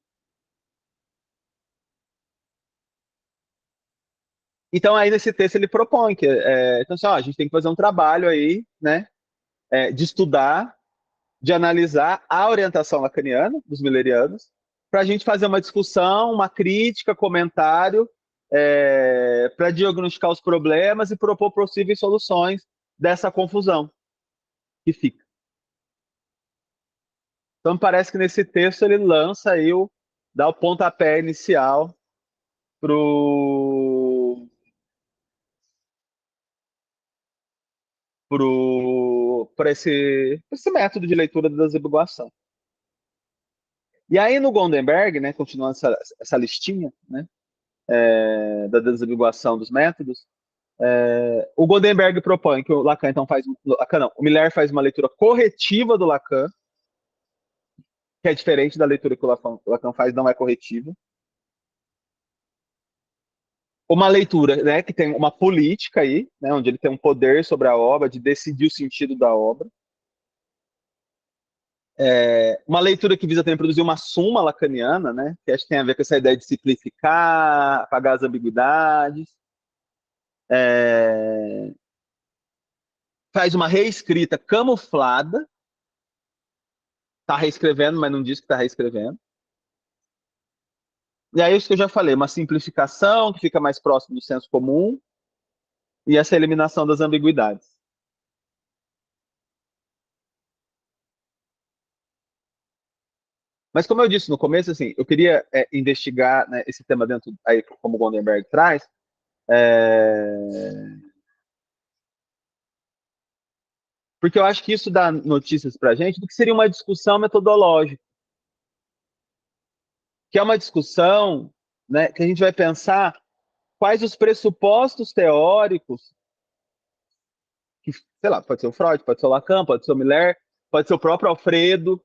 [SPEAKER 1] Então, aí nesse texto ele propõe que então, assim, ó, a gente tem que fazer um trabalho aí, né, de estudar, de analisar a orientação lacaniana dos millerianos, para a gente fazer uma discussão, uma crítica, comentário, para diagnosticar os problemas e propor possíveis soluções dessa confusão que fica. Então, parece que nesse texto ele lança aí dá o pontapé inicial pro, para esse método de leitura da desambiguação. E aí no Gondenberg, né, continuando essa listinha, né, da desambiguação dos métodos, o Gondenberg propõe que o Lacan então Lacan não, o Miller faz uma leitura corretiva do Lacan, que é diferente da leitura que o Lacan faz, não é corretiva. Uma leitura, né, que tem uma política aí, né, onde ele tem um poder sobre a obra, de decidir o sentido da obra. Uma leitura que visa também produzir uma suma lacaniana, né, que acho que tem a ver com essa ideia de simplificar, apagar as ambiguidades. É, faz uma reescrita camuflada, está reescrevendo, mas não diz que está reescrevendo. E aí, isso que eu já falei, uma simplificação que fica mais próximo do senso comum e essa eliminação das ambiguidades. Mas como eu disse no começo, assim, eu queria investigar, né, esse tema dentro, aí, como o Gondenberg traz, porque eu acho que isso dá notícias para a gente do que seria uma discussão metodológica, que é uma discussão, né, que a gente vai pensar quais os pressupostos teóricos, que, sei lá, pode ser o Freud, pode ser o Lacan, pode ser o Miller, pode ser o próprio Alfredo,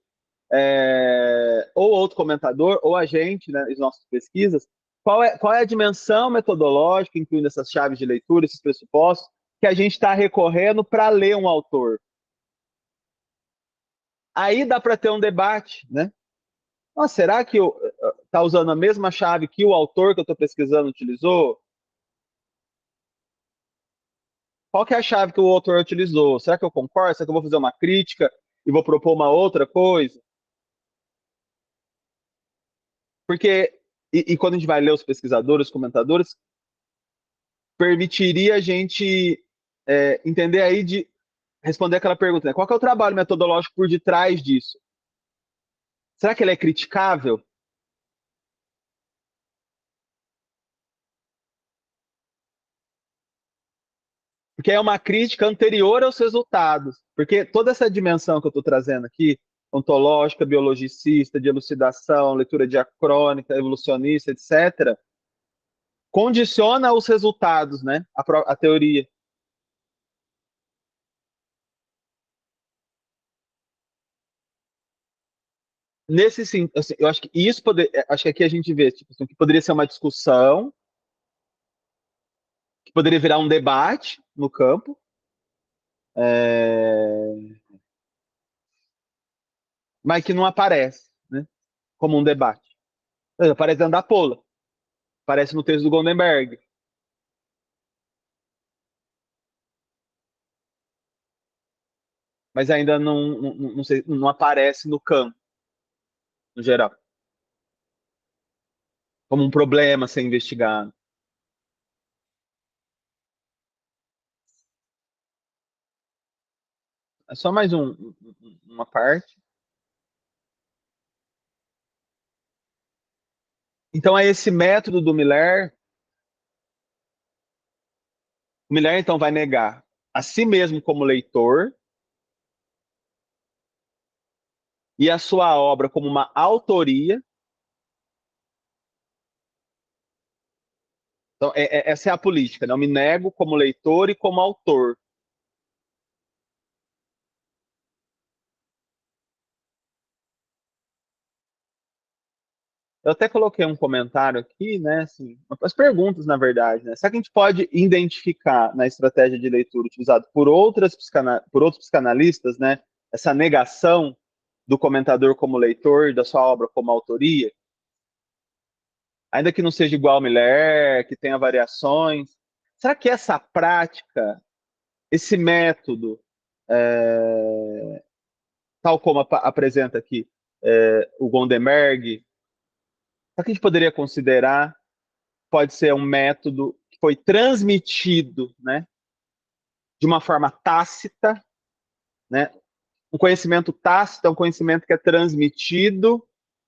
[SPEAKER 1] ou outro comentador, ou a gente, né, as nossas pesquisas, qual é a dimensão metodológica, incluindo essas chaves de leitura, esses pressupostos, que a gente está recorrendo para ler um autor. Aí dá para ter um debate, né? Nossa, será que está usando a mesma chave que o autor que eu estou pesquisando utilizou? Qual que é a chave que o autor utilizou? Será que eu concordo? Será que eu vou fazer uma crítica e vou propor uma outra coisa? Porque, e quando a gente vai ler os pesquisadores, os comentadores, permitiria a gente entender aí de responder aquela pergunta, né? Qual que é o trabalho metodológico por detrás disso? Será que ele é criticável? Porque é uma crítica anterior aos resultados. Porque toda essa dimensão que eu estou trazendo aqui, ontológica, biologicista, de elucidação, leitura diacrônica, evolucionista, etc., condiciona os resultados, né? A teoria. Nesse sim, assim, eu acho que acho que aqui a gente vê, tipo, assim, que poderia ser uma discussão, que poderia virar um debate no campo, mas que não aparece, né, como um debate. Aparece dentro da Pola, aparece no texto do Goldenberg, mas ainda não aparece no campo, no geral, como um problema a ser investigado. É só mais uma parte. Então, é esse método do Miller. O Miller, então, vai negar a si mesmo como leitor e a sua obra como uma autoria. Então, essa é a política, né? Eu me nego como leitor e como autor. Eu até coloquei um comentário aqui, né? Assim, as perguntas, na verdade, né? Será que a gente pode identificar na estratégia de leitura utilizada por outros psicanalistas, né? Essa negação do comentador como leitor, da sua obra como autoria, ainda que não seja igual ao Miller, que tenha variações. Será que essa prática, esse método, tal como apresenta aqui o Gondemerg, será que a gente poderia considerar pode ser um método que foi transmitido, né, de uma forma tácita, né? Um conhecimento tácito é um conhecimento que é transmitido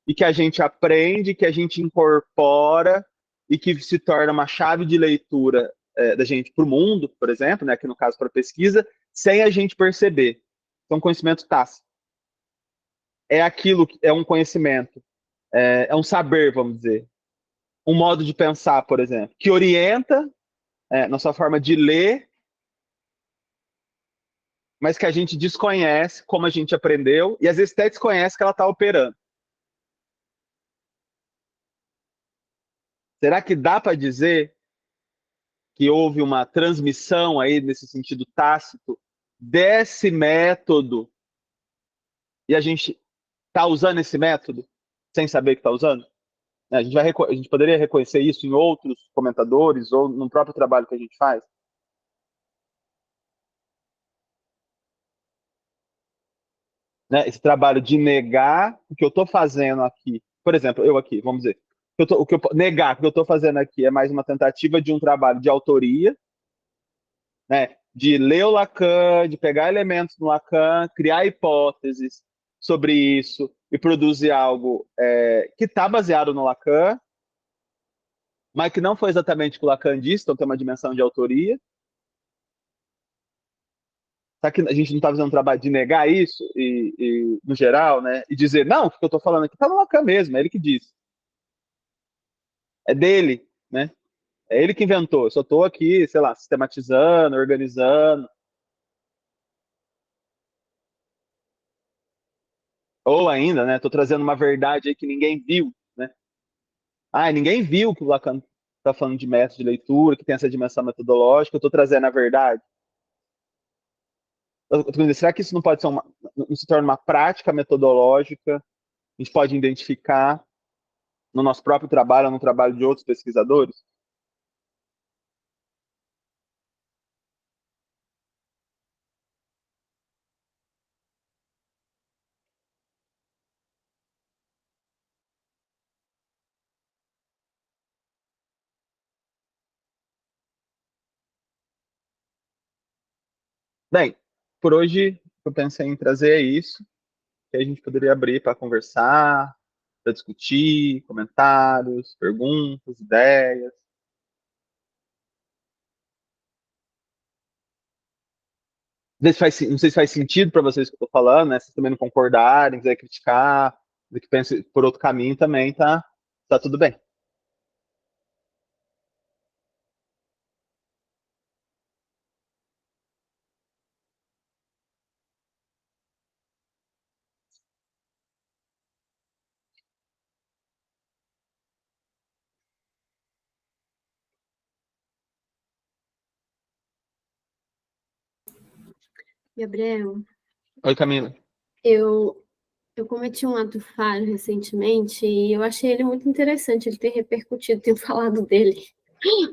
[SPEAKER 1] e que a gente aprende, que a gente incorpora e que se torna uma chave de leitura da gente para o mundo, por exemplo, né, aqui no caso para a pesquisa, sem a gente perceber. Então, conhecimento tácito é aquilo que é um conhecimento, é um saber, vamos dizer, um modo de pensar, por exemplo, que orienta nossa forma de ler, mas que a gente desconhece como a gente aprendeu e às vezes até desconhece que ela está operando. Será que dá para dizer que houve uma transmissão aí nesse sentido tácito desse método e a gente está usando esse método sem saber que está usando? A gente poderia reconhecer isso em outros comentadores ou no próprio trabalho que a gente faz? Né? Esse trabalho de negar o que eu estou fazendo aqui. Por exemplo, eu aqui, vamos dizer, negar que eu estou fazendo aqui é mais uma tentativa de um trabalho de autoria, né? De ler o Lacan, de pegar elementos no Lacan, criar hipóteses sobre isso e produzir algo que está baseado no Lacan, mas que não foi exatamente o que o Lacan disse, então tem uma dimensão de autoria. Será que a gente não está fazendo um trabalho de negar isso, no geral, né? E dizer, não, o que eu estou falando aqui está no Lacan mesmo, é ele que disse. É dele, né? É ele que inventou. Eu só estou aqui, sei lá, sistematizando, organizando. Ou ainda, né? Estou trazendo uma verdade aí que ninguém viu, né? Ah, ninguém viu que o Lacan está falando de método de leitura, que tem essa dimensão metodológica. Eu estou trazendo a verdade. Será que isso não pode ser não se torna uma prática metodológica? A gente pode identificar no nosso próprio trabalho, no trabalho de outros pesquisadores? Bem, por hoje eu pensei em trazer isso, que a gente poderia abrir para conversar, para discutir, comentários, perguntas, ideias. Não sei se faz sentido para vocês que eu estou falando, né? Se também não concordarem, quiser criticar, que pense por outro caminho também, tá tudo bem.
[SPEAKER 2] Gabriel,
[SPEAKER 1] Oi, Camila.
[SPEAKER 2] eu Eu cometi um ato falho recentemente e eu achei ele muito interessante, ele ter repercutido, tenho falado dele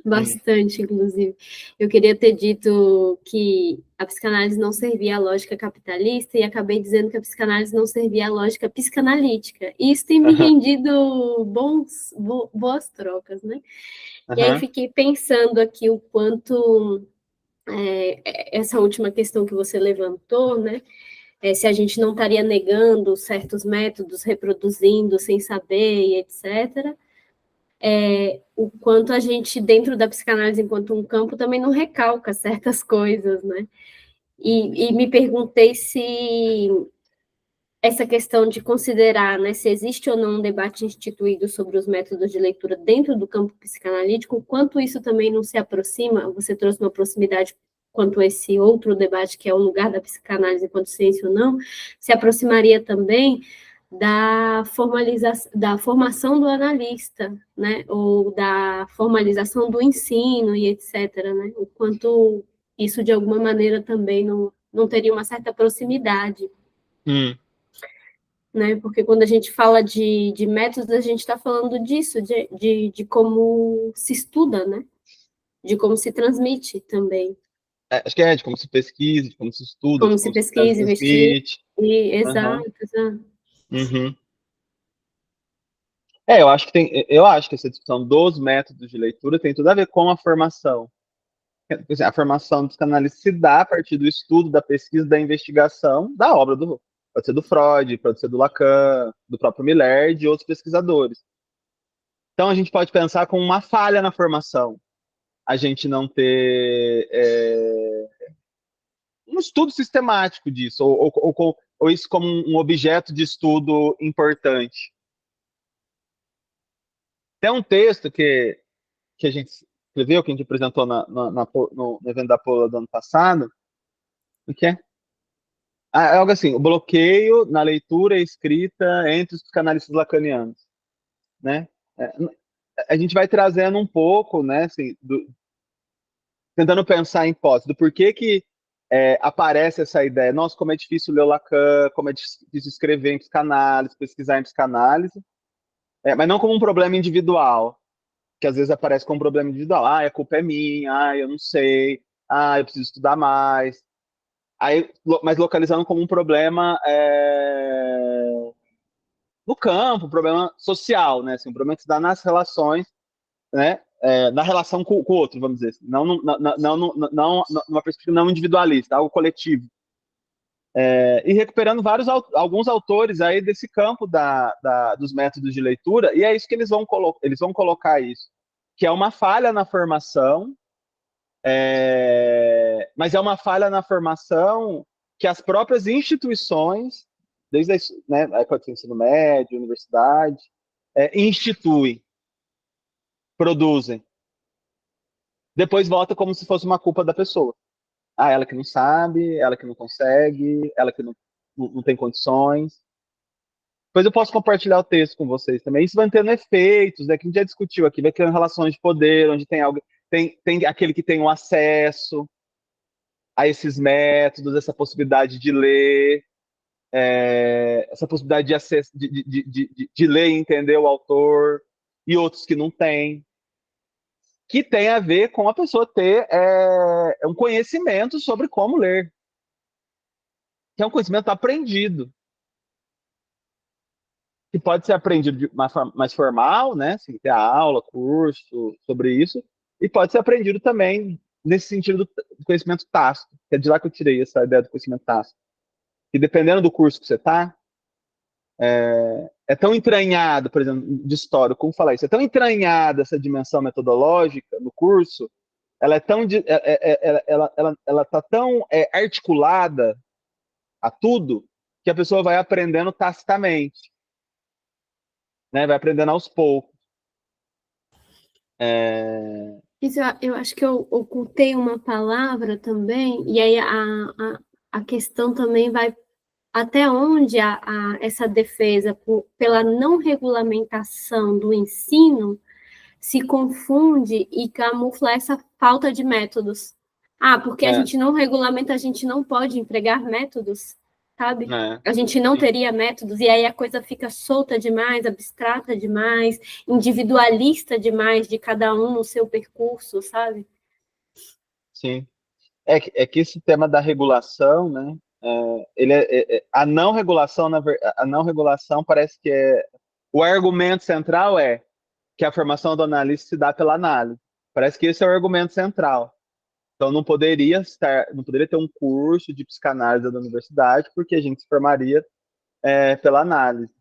[SPEAKER 2] bastante, inclusive. Eu queria ter dito que a psicanálise não servia à lógica capitalista e acabei dizendo que a psicanálise não servia à lógica psicanalítica. E isso tem me
[SPEAKER 1] Aham,
[SPEAKER 2] rendido boas trocas, né? E aí
[SPEAKER 1] aham,
[SPEAKER 2] fiquei pensando aqui o quanto essa última questão que você levantou, né? Se a gente não estaria negando certos métodos, reproduzindo sem saber, e etc. O quanto a gente, dentro da psicanálise, enquanto um campo, também não recalca certas coisas, né? E me perguntei se essa questão de considerar, né, se existe ou não um debate instituído sobre os métodos de leitura dentro do campo psicanalítico, o quanto isso também não se aproxima, você trouxe uma proximidade quanto a esse outro debate, que é o lugar da psicanálise enquanto ciência ou não, se aproximaria também da formalização, da formação do analista, né, ou da formalização do ensino e etc., né, o quanto isso de alguma maneira também não teria uma certa proximidade,
[SPEAKER 1] hum,
[SPEAKER 2] né? Porque quando a gente fala de métodos, a gente está falando disso, de como se estuda, né? De como se transmite também.
[SPEAKER 1] acho que é de como se pesquisa, de como se estuda, de
[SPEAKER 2] Como se
[SPEAKER 1] como se
[SPEAKER 2] pesquisa, investiga.
[SPEAKER 1] transmite. Aham,
[SPEAKER 2] Exato, exato.
[SPEAKER 1] uhum. Eu acho que essa discussão dos métodos de leitura tem tudo a ver com a formação. Assim, a formação do psicanalista se dá a partir do estudo, da pesquisa, da investigação, da obra do, pode ser do Freud, pode ser do Lacan, do próprio Miller, de outros pesquisadores. Então a gente pode pensar como uma falha na formação, a gente não ter um estudo sistemático disso, ou isso como um objeto de estudo importante. Tem um texto que a gente escreveu, que a gente apresentou no evento da Pola do ano passado, o que é? É algo assim, o bloqueio na leitura e escrita entre os psicanalistas lacanianos, né? É, a gente vai trazendo um pouco, né, assim, tentando pensar em hipótese do porquê que aparece essa ideia. Nossa, como é difícil ler o Lacan, como é difícil escrever em psicanálise, pesquisar em psicanálise, mas não como um problema individual, que às vezes aparece como um problema individual. Ah, a culpa é minha, ah, eu não sei, ah, eu preciso estudar mais. Aí, mas localizando como um problema no campo, um problema social, né? Assim, um problema que se dá nas relações, né? Na relação com o outro, vamos dizer assim. Não numa perspectiva não individualista, algo coletivo. E recuperando alguns autores aí desse campo dos métodos de leitura, e é isso que eles vão colocar isso, que é uma falha na formação, mas é uma falha na formação que as próprias instituições, desde né, pode ser ensino médio, universidade, instituem, produzem. Depois volta como se fosse uma culpa da pessoa. Ah, ela que não sabe, ela que não consegue, ela que não tem condições. Depois eu posso compartilhar o texto com vocês também. Isso vai tendo efeitos, né, que a gente já discutiu aqui, vai criando relações de poder, onde tem algo, tem aquele que tem o acesso a esses métodos, essa possibilidade de ler, essa possibilidade de, acesso, de ler e entender o autor, e outros que não têm, que tem a ver com a pessoa ter um conhecimento sobre como ler, que é um conhecimento aprendido, que pode ser aprendido de uma forma mais formal, né? Assim, ter aula, curso sobre isso, e pode ser aprendido também nesse sentido do conhecimento tácito, que é de lá que eu tirei essa ideia do conhecimento tácito. E dependendo do curso que você está, é tão entranhado, por exemplo, de história, como falar isso, é tão entranhada essa dimensão metodológica no curso, ela é tão, ela tá tão articulada a tudo que a pessoa vai aprendendo tacitamente, né? Vai aprendendo aos poucos.
[SPEAKER 2] Isso, eu acho que eu ocultei uma palavra também, e aí a questão também vai até onde essa defesa pela não regulamentação do ensino se confunde e camufla essa falta de métodos. Ah, porque a
[SPEAKER 1] É,
[SPEAKER 2] gente não regulamenta, a gente não pode empregar métodos. sabe? A gente não teria métodos, e aí a coisa fica solta demais, abstrata demais, individualista demais, de cada um no seu percurso, sabe?
[SPEAKER 1] Sim. É que esse tema da regulação, né? A não regulação, a não regulação parece que o argumento central é que a formação do analista se dá pela análise. Parece que esse é o argumento central. Então não poderia ter um curso de psicanálise da universidade, porque a gente se formaria pela análise.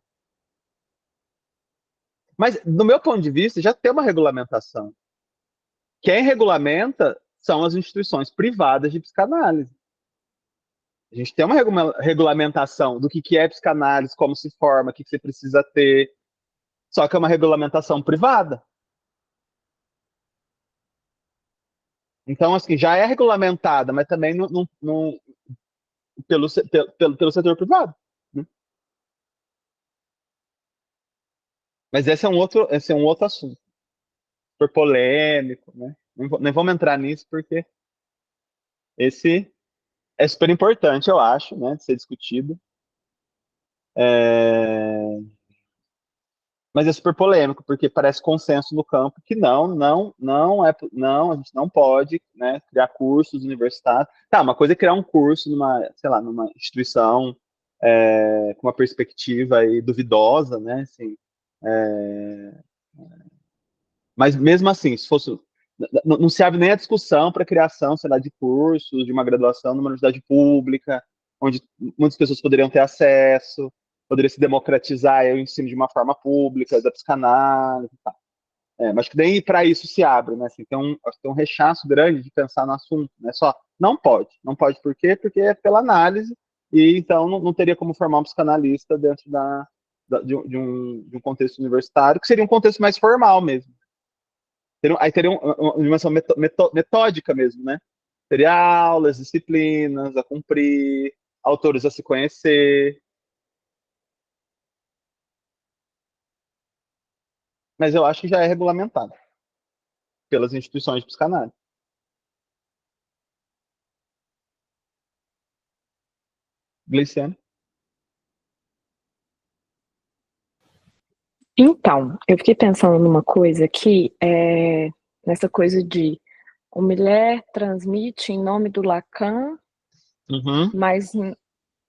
[SPEAKER 1] Mas, do meu ponto de vista, já tem uma regulamentação. Quem regulamenta são as instituições privadas de psicanálise. A gente tem uma regulamentação do que é psicanálise, como se forma, o que você precisa ter. Só que é uma regulamentação privada. Então, assim, já é regulamentada, mas também pelo setor privado. Né? Mas esse é um outro assunto. Super polêmico, né? Nem vamos entrar nisso, porque esse é super importante, eu acho, né, de ser discutido. Mas é super polêmico, porque parece consenso no campo que não, a gente não pode, né, criar cursos universitários. Tá, uma coisa é criar um curso sei lá, numa instituição com uma perspectiva aí duvidosa, né, assim, mas mesmo assim, se fosse, não se abre nem a discussão para a criação, sei lá, de cursos, de uma graduação numa universidade pública, onde muitas pessoas poderiam ter acesso, poderia se democratizar o ensino de uma forma pública, da psicanálise e tal. Mas acho que nem para isso se abre, né? Assim, acho que tem um rechaço grande de pensar no assunto, né? Só, não pode por quê? Porque é pela análise, e então não teria como formar um psicanalista dentro de um contexto universitário, que seria um contexto mais formal mesmo. Aí teria uma dimensão metódica mesmo, né? Teria aulas, disciplinas a cumprir, autores a se conhecer. Mas eu acho que já é regulamentado pelas instituições de psicanálise. Gleiciane?
[SPEAKER 3] Então, eu fiquei pensando numa coisa aqui, nessa coisa de o Miller transmite em nome do Lacan, mas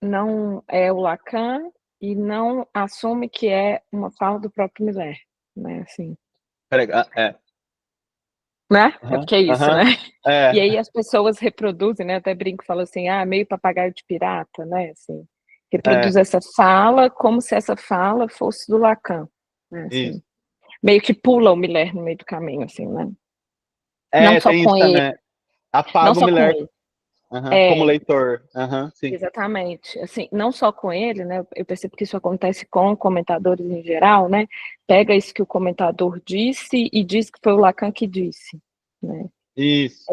[SPEAKER 3] não é o Lacan e não assume que é uma fala do próprio Miller, né? Assim.
[SPEAKER 1] Peraí,
[SPEAKER 3] Né? É porque é isso, né? E aí
[SPEAKER 1] É.
[SPEAKER 3] as pessoas reproduzem, né? Até brinco e falo assim, meio papagaio de pirata, né? Assim, reproduz essa fala como se essa fala fosse do Lacan, né? Assim, meio que pula o Miller no meio do caminho, assim, né? Não só
[SPEAKER 1] Tem
[SPEAKER 3] com
[SPEAKER 1] isso
[SPEAKER 3] ele,
[SPEAKER 1] também. Apaga
[SPEAKER 3] não
[SPEAKER 1] o
[SPEAKER 3] só com
[SPEAKER 1] Miller
[SPEAKER 3] ele.
[SPEAKER 1] como leitor. Sim.
[SPEAKER 3] Exatamente. Assim, não só com ele, né? Eu percebo que isso acontece com comentadores em geral, né? Pega isso que o comentador disse e diz que foi o Lacan que disse, né?
[SPEAKER 1] Isso.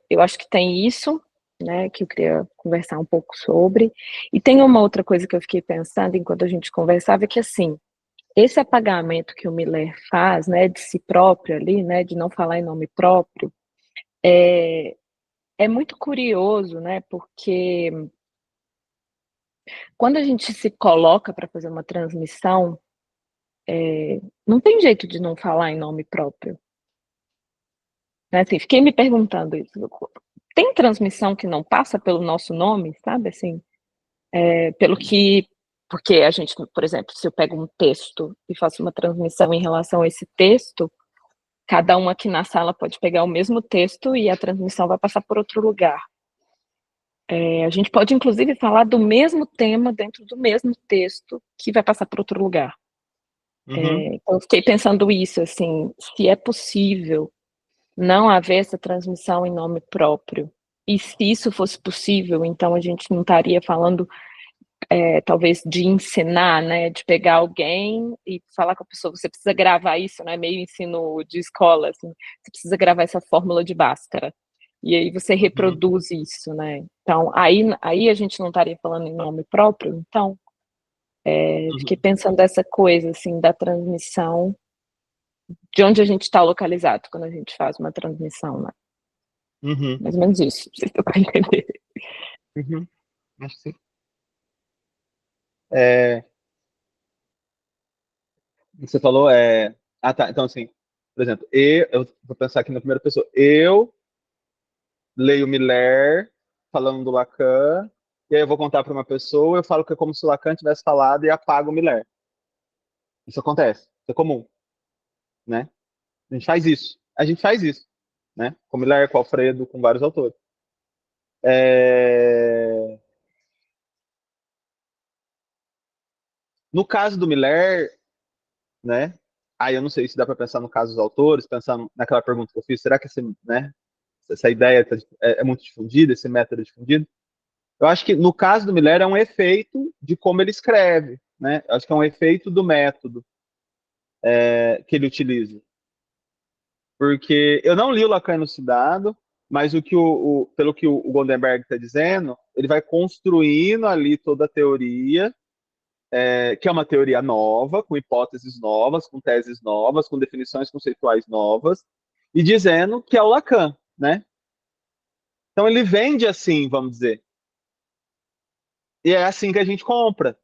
[SPEAKER 3] Eu acho que tem isso, né? Que eu queria conversar um pouco sobre. E tem uma outra coisa que eu fiquei pensando enquanto a gente conversava, que assim, esse apagamento que o Miller faz, né, de si próprio ali, né, de não falar em nome próprio, é muito curioso, né, porque quando a gente se coloca para fazer uma transmissão, não tem jeito de não falar em nome próprio. Né, assim, fiquei me perguntando isso. Tem transmissão que não passa pelo nosso nome, sabe, assim? Porque a gente, por exemplo, se eu pego um texto e faço uma transmissão em relação a esse texto, cada um aqui na sala pode pegar o mesmo texto e a transmissão vai passar por outro lugar. A gente pode, inclusive, falar do mesmo tema dentro do mesmo texto que vai passar por outro lugar. Então, eu fiquei pensando isso, assim, se é possível não haver essa transmissão em nome próprio. E se isso fosse possível, então a gente não estaria falando, talvez, de ensinar, né, de pegar alguém e falar com a pessoa, você precisa gravar isso, né, meio ensino de escola, assim, você precisa gravar essa fórmula de Bhaskara. E aí você reproduz isso, né? Então, aí a gente não estaria falando em nome próprio, então, fiquei pensando dessa coisa, assim, da transmissão, de onde a gente está localizado quando a gente faz uma transmissão, né? Mais ou menos isso, não sei se deu para entender.
[SPEAKER 1] Acho que sim. Você falou, ah, tá, então assim, por exemplo, eu vou pensar aqui na primeira pessoa. Eu leio Miller falando do Lacan, e aí eu vou contar para uma pessoa, eu falo que é como se o Lacan tivesse falado e apago o Miller. Isso acontece, isso é comum, né? A gente faz isso. A gente faz isso, né? Com Miller, com Alfredo, com vários autores. No caso do Miller, né? Aí eu não sei se dá para pensar no caso dos autores, pensar naquela pergunta que eu fiz, será que né, essa ideia é muito difundida, esse método é difundido? Eu acho que no caso do Miller é um efeito de como ele escreve, né? Eu acho que é um efeito do método que ele utiliza. Porque eu não li o Lacan elucidado, mas pelo que o Goldenberg está dizendo, ele vai construindo ali toda a teoria, que é uma teoria nova, com hipóteses novas, com teses novas, com definições conceituais novas, e dizendo que é o Lacan, né? Então ele vende assim, vamos dizer. E é assim que a gente compra.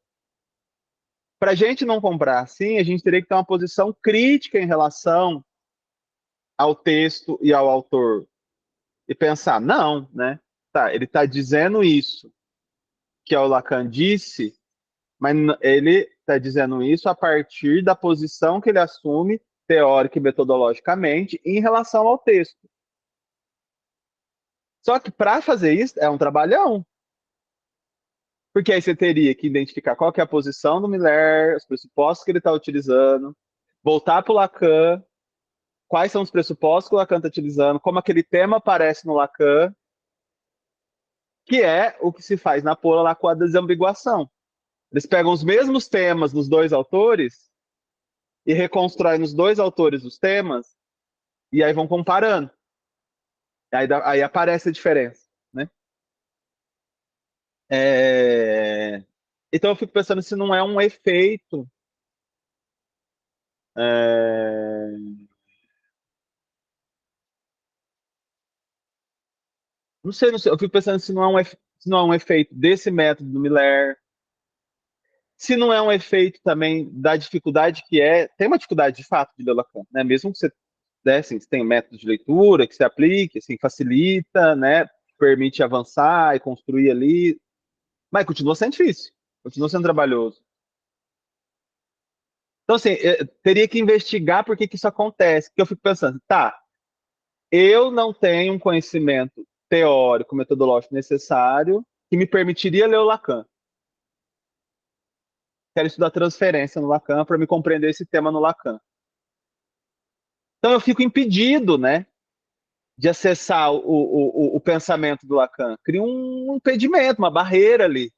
[SPEAKER 1] Para a gente não comprar assim, a gente teria que ter uma posição crítica em relação ao texto e ao autor. E pensar, não, né? Tá, ele está dizendo isso, que é o Lacan disse, mas ele está dizendo isso a partir da posição que ele assume, teórica e metodologicamente, em relação ao texto. Só que para fazer isso é um trabalhão. Porque aí você teria que identificar qual que é a posição do Miller, os pressupostos que ele está utilizando, voltar para o Lacan, quais são os pressupostos que o Lacan está utilizando, como aquele tema aparece no Lacan, que é o que se faz na Pola lá com a desambiguação. Eles pegam os mesmos temas nos dois autores e reconstroem nos dois autores os temas e aí vão comparando. Aí aparece a diferença, né? Então eu fico pensando se não é um efeito não sei, eu fico pensando se não é um efeito desse método do Miller, se não é um efeito também da dificuldade tem uma dificuldade de fato de ler Lacan, né? Mesmo que você, né, assim, você tenha um método de leitura que se aplique, assim, facilita, né? Permite avançar e construir ali, mas continua sendo difícil, continua sendo trabalhoso. Então, assim, teria que investigar por que isso acontece, porque eu fico pensando, tá, eu não tenho um conhecimento teórico, metodológico necessário que me permitiria ler o Lacan. Quero estudar transferência no Lacan para me compreender esse tema no Lacan. Então eu fico impedido, né, de acessar o pensamento do Lacan. Cria um impedimento, uma barreira ali.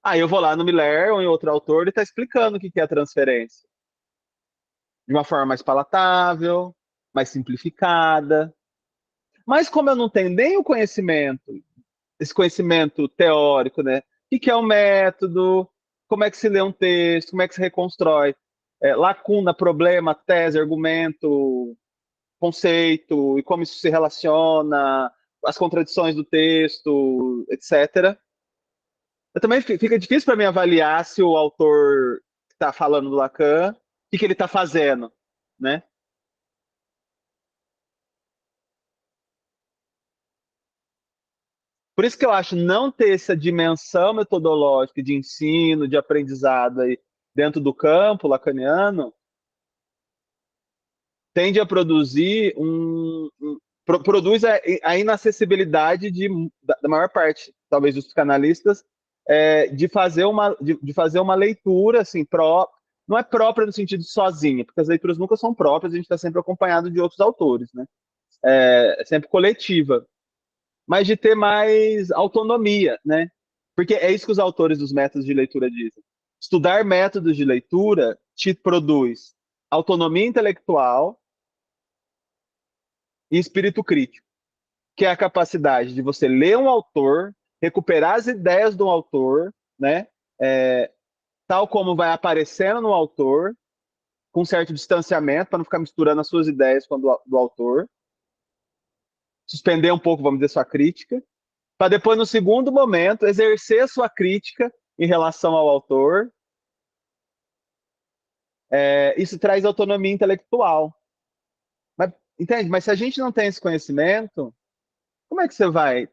[SPEAKER 1] Aí eu vou lá no Miller ou em outro autor, ele está explicando o que é a transferência. De uma forma mais palatável, mais simplificada. Mas como eu não tenho nem o conhecimento, esse conhecimento teórico, né? O que é o método, como é que se lê um texto, como é que se reconstrói. Lacuna, problema, tese, argumento, conceito, e como isso se relaciona, as contradições do texto, etc. Eu também fica difícil para mim avaliar se o autor que está falando do Lacan, o que ele está fazendo, né? Por isso que eu acho não ter essa dimensão metodológica de ensino, de aprendizado aí dentro do campo lacaniano, tende a produzir produz a inacessibilidade da maior parte, talvez, dos psicanalistas, de fazer uma leitura assim, não é própria no sentido de sozinha, porque as leituras nunca são próprias, a gente está sempre acompanhado de outros autores, né? É sempre coletiva, mas de ter mais autonomia, né? Porque é isso que os autores dos métodos de leitura dizem. Estudar métodos de leitura te produz autonomia intelectual e espírito crítico, que é a capacidade de você ler um autor, recuperar as ideias do autor, né? Tal como vai aparecendo no autor, com um certo distanciamento, para não ficar misturando as suas ideias com a do autor, suspender um pouco, vamos dizer, sua crítica, para depois, no segundo momento, exercer a sua crítica em relação ao autor. Isso traz autonomia intelectual. Mas, entende? Mas se a gente não tem esse conhecimento, como é que você vai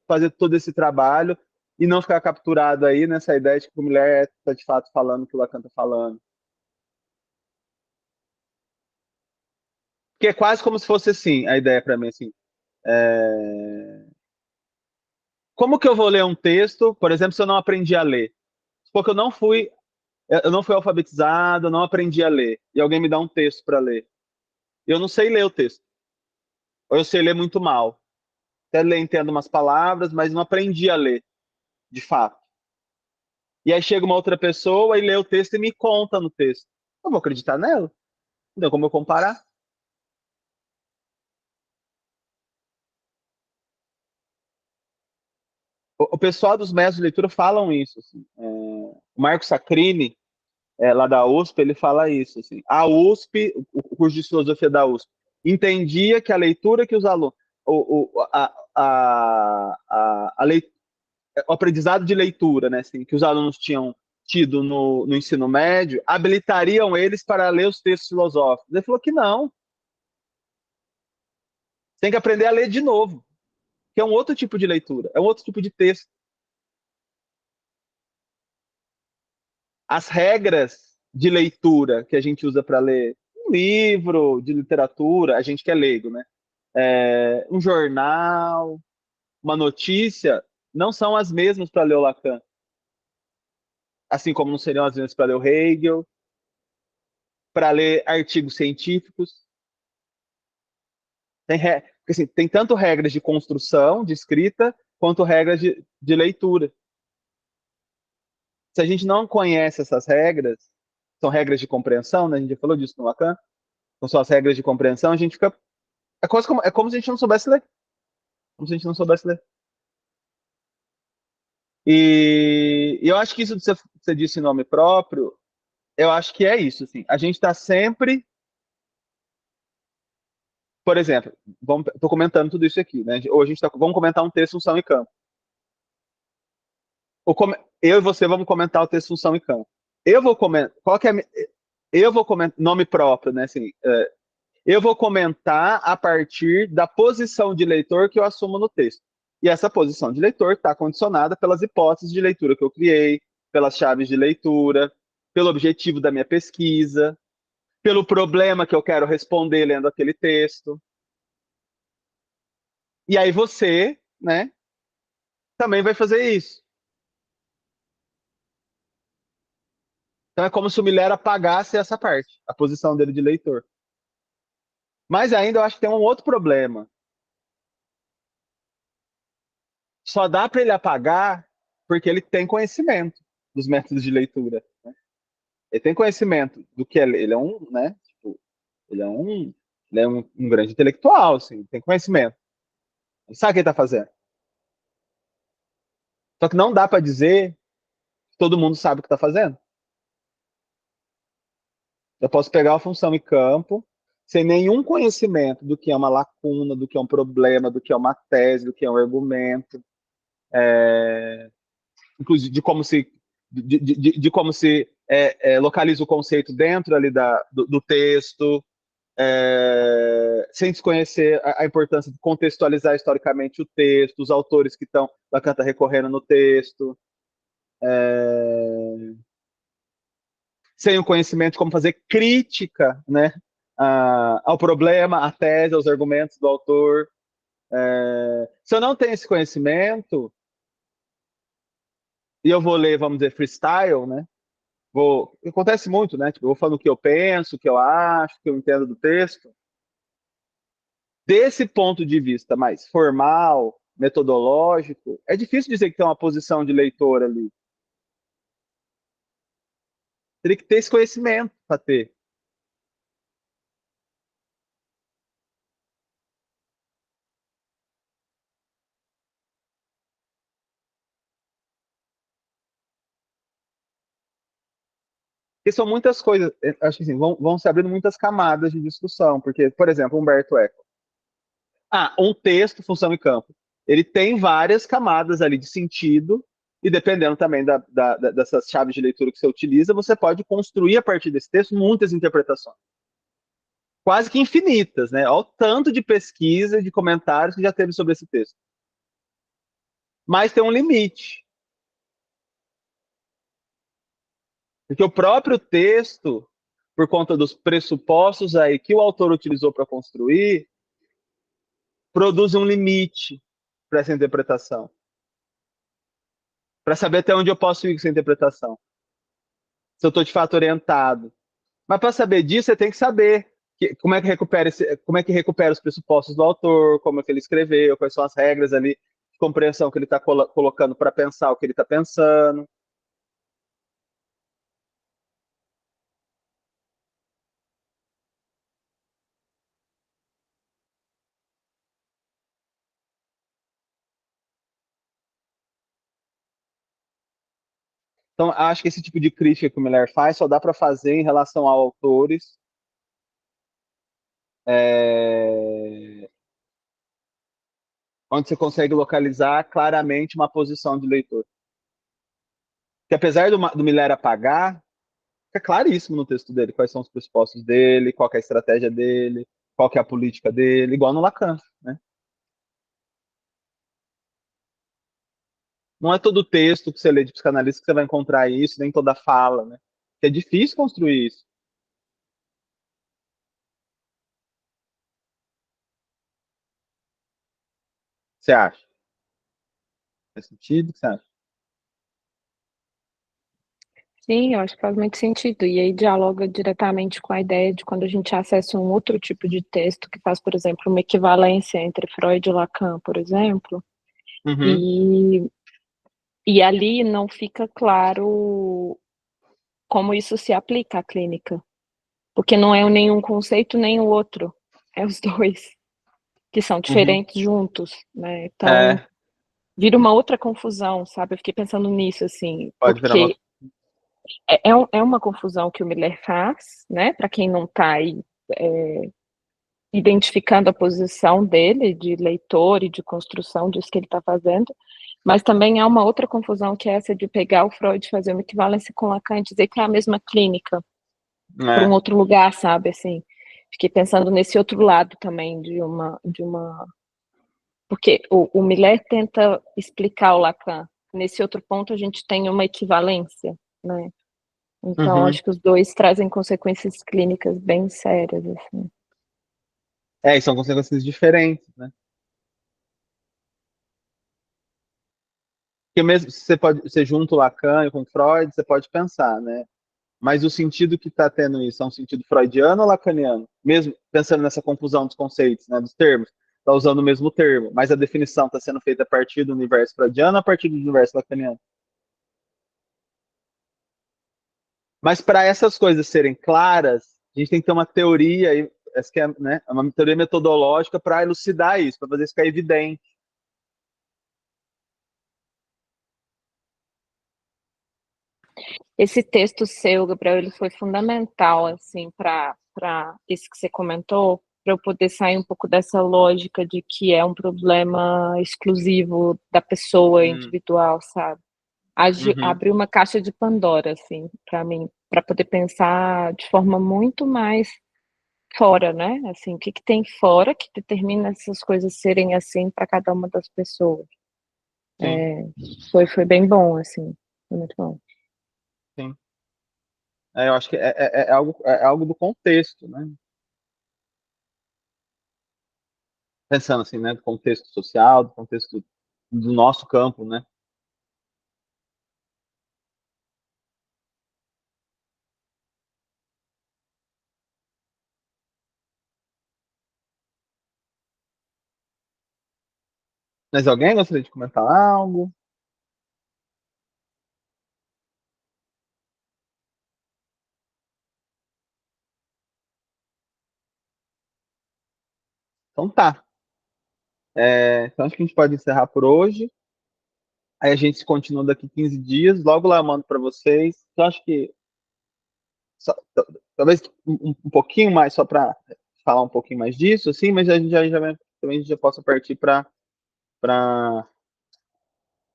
[SPEAKER 1] fazer todo esse trabalho e não ficar capturado aí nessa ideia de que a mulher está de fato falando o que o Lacan está falando? Porque é quase como se fosse assim, a ideia para mim, assim, como que eu vou ler um texto, por exemplo, se eu não aprendi a ler? Porque eu não fui alfabetizado, eu não aprendi a ler, e alguém me dá um texto para ler. Eu não sei ler o texto, ou eu sei ler muito mal. Até ler, entendo umas palavras, mas não aprendi a ler, de fato. E aí chega uma outra pessoa e lê o texto e me conta no texto. Eu vou acreditar nela? Não tem como eu comparar. O pessoal dos mestres de leitura falam isso. Assim. O Marco Sacrini, lá da USP, ele fala isso. Assim. A USP, o curso de filosofia da USP, entendia que a leitura que os alunos. O aprendizado de leitura, né, assim, que os alunos tinham tido no ensino médio, habilitariam eles para ler os textos filosóficos. Ele falou que não. Tem que aprender a ler de novo, que é um outro tipo de leitura, é um outro tipo de texto. As regras de leitura que a gente usa para ler um livro de literatura, a gente que é leigo, né? Um jornal, uma notícia, não são as mesmas para ler o Lacan. Assim como não seriam as mesmas para ler o Hegel, para ler artigos científicos. Porque, assim, tem tanto regras de construção, de escrita, quanto regras de leitura. Se a gente não conhece essas regras, são regras de compreensão, né? A gente já falou disso no Lacan, então são as regras de compreensão, a gente fica. É como se a gente não soubesse ler. Como se a gente não soubesse ler. E eu acho que isso que você disse em nome próprio, eu acho que é isso. Assim, a gente está sempre. Por exemplo, estou comentando tudo isso aqui, né? Hoje vamos comentar um texto Função e Campo. Eu e você vamos comentar o texto Função e Campo. Eu vou comentar. Eu vou comentar nome próprio, né? Assim, eu vou comentar a partir da posição de leitor que eu assumo no texto. E essa posição de leitor está condicionada pelas hipóteses de leitura que eu criei, pelas chaves de leitura, pelo objetivo da minha pesquisa, pelo problema que eu quero responder lendo aquele texto. E aí você, né, também vai fazer isso. Então é como se o Miller apagasse essa parte, a posição dele de leitor. Mas ainda eu acho que tem um outro problema. Só dá para ele apagar porque ele tem conhecimento dos métodos de leitura. Né? Ele tem conhecimento do que ele é um, né? Tipo, ele é um grande intelectual, assim, tem conhecimento. Ele sabe o que ele está fazendo. Só que não dá para dizer que todo mundo sabe o que está fazendo. Eu posso pegar a função e campo sem nenhum conhecimento do que é uma lacuna, do que é um problema, do que é uma tese, do que é um argumento, inclusive de como se localiza o conceito dentro ali do texto, sem desconhecer a importância de contextualizar historicamente o texto, os autores que estão Lacan está recorrendo no texto, sem o conhecimento de como fazer crítica, né, ao problema, à tese, aos argumentos do autor. Se eu não tenho esse conhecimento, e eu vou ler, vamos dizer, freestyle, né? Acontece muito, né? Tipo, eu vou falando o que eu penso, o que eu acho, o que eu entendo do texto. Desse ponto de vista mais formal, metodológico, é difícil dizer que tem uma posição de leitor ali. Teria que ter esse conhecimento para ter. Porque são muitas coisas, acho que assim, vão se abrindo muitas camadas de discussão, porque, por exemplo, Humberto Eco. Um texto, função e campo. Ele tem várias camadas ali de sentido, E dependendo também dessas chaves de leitura que você utiliza, você pode construir a partir desse texto muitas interpretações. Quase que infinitas, né? Olha o tanto de pesquisa e de comentários que já teve sobre esse texto. Mas tem um limite. Porque o próprio texto, por conta dos pressupostos aí que o autor utilizou para construir, produz um limite para essa interpretação. Para saber até onde eu posso ir com essa interpretação. Se eu estou de fato orientado. Mas para saber disso, você tem que saber como é que recupera os pressupostos do autor, como é que ele escreveu, quais são as regras ali de compreensão que ele está colocando para pensar o que ele está pensando. Então, acho que esse tipo de crítica que o Miller faz só dá para fazer em relação a autores onde você consegue localizar claramente uma posição de leitor. Que apesar do Miller apagar, fica claríssimo no texto dele quais são os pressupostos dele, qual é a estratégia dele, qual é a política dele, igual no Lacan, né? Não é todo texto que você lê de psicanalista que você vai encontrar isso, nem toda fala, né? É difícil construir isso. Você acha? Faz sentido? O que você acha?
[SPEAKER 3] Sim, eu acho que faz muito sentido. E aí dialoga diretamente com a ideia de quando a gente acessa um outro tipo de texto que faz, por exemplo, uma equivalência entre Freud e Lacan, por exemplo,
[SPEAKER 1] Uhum.
[SPEAKER 3] e ali não fica claro como isso se aplica à clínica, porque não é nenhum conceito nem o outro, é os dois, que são
[SPEAKER 1] Uhum.
[SPEAKER 3] diferentes juntos, né? Então,
[SPEAKER 1] É,
[SPEAKER 3] vira uma outra confusão, sabe? Eu fiquei pensando nisso, assim,
[SPEAKER 1] pode virar uma.
[SPEAKER 3] porque é uma confusão que o Miller faz, né? Para quem não está aí identificando a posição dele de leitor e de construção disso que ele está fazendo, mas também há uma outra confusão que é essa de pegar o Freud, fazer uma equivalência com Lacan e dizer que é a mesma clínica, por um
[SPEAKER 1] É.
[SPEAKER 3] outro lugar, sabe, assim. Fiquei pensando nesse outro lado também porque o Miller tenta explicar o Lacan. Nesse outro ponto a gente tem uma equivalência, né? Então
[SPEAKER 1] Uhum.
[SPEAKER 3] acho que os dois trazem consequências clínicas bem sérias, assim.
[SPEAKER 1] E são consequências diferentes, né? Porque mesmo se você junta o Lacan com Freud, você pode pensar, né? Mas o sentido que está tendo isso é um sentido freudiano ou lacaniano? Mesmo pensando nessa confusão dos conceitos, né, dos termos, está usando o mesmo termo, mas a definição está sendo feita a partir do universo freudiano ou a partir do universo lacaniano? Mas para essas coisas serem claras, a gente tem que ter uma teoria, essa que é, né, uma teoria metodológica para elucidar isso, para fazer isso ficar evidente.
[SPEAKER 3] Esse texto seu, Gabriel, ele foi fundamental, assim, para isso que você comentou, para eu poder sair um pouco dessa lógica de que é um problema exclusivo da pessoa individual, sabe?
[SPEAKER 1] Uhum.
[SPEAKER 3] Abriu uma caixa de Pandora, assim, para mim, para poder pensar de forma muito mais fora, né? Assim, o que que tem fora que determina essas coisas serem assim para cada uma das pessoas.
[SPEAKER 1] Sim,
[SPEAKER 3] Foi bem bom, assim, foi muito bom.
[SPEAKER 1] sim. Eu acho que é algo do contexto, né? Pensando assim, né, do contexto social, do contexto do nosso campo, né? Mas alguém gostaria de comentar algo? Então tá. Então acho que a gente pode encerrar por hoje. Aí a gente se continua daqui 15 dias. Logo lá eu mando para vocês. Eu acho que talvez um pouquinho mais só para falar um pouquinho mais disso, assim, mas a gente também já possa partir para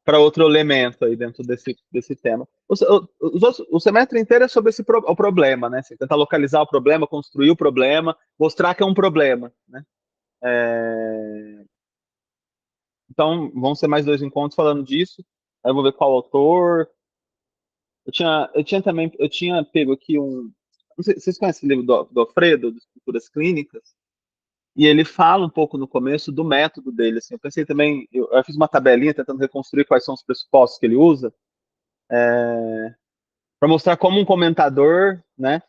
[SPEAKER 1] para outro elemento aí dentro desse tema. O semestre inteiro é sobre o problema, né? Você tenta localizar o problema, construir o problema, mostrar que é um problema, né? Então, vão ser mais 2 encontros falando disso. Aí eu vou ver qual autor. Eu tinha pego aqui um. Não sei, vocês conhecem o livro do Alfredo, de Estruturas Clínicas? E ele fala um pouco no começo do método dele. Assim, eu pensei também, eu fiz uma tabelinha tentando reconstruir quais são os pressupostos que ele usa, para mostrar como um comentador, né,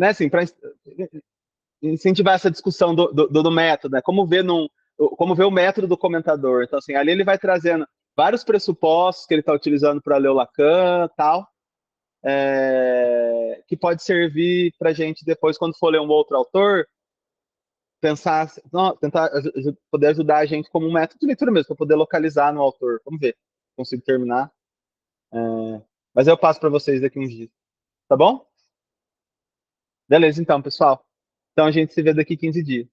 [SPEAKER 1] assim, para incentivar essa discussão do método, né, como ver o método do comentador. Então, assim, ali ele vai trazendo vários pressupostos que ele está utilizando para ler o Lacan, tal, que pode servir para a gente depois, quando for ler um outro autor, pensar, não, tentar poder ajudar a gente como um método de leitura mesmo, para poder localizar no autor. Vamos ver, consigo terminar. Mas eu passo para vocês daqui uns dias. Tá bom? Beleza, então, pessoal. Então a gente se vê daqui 15 dias.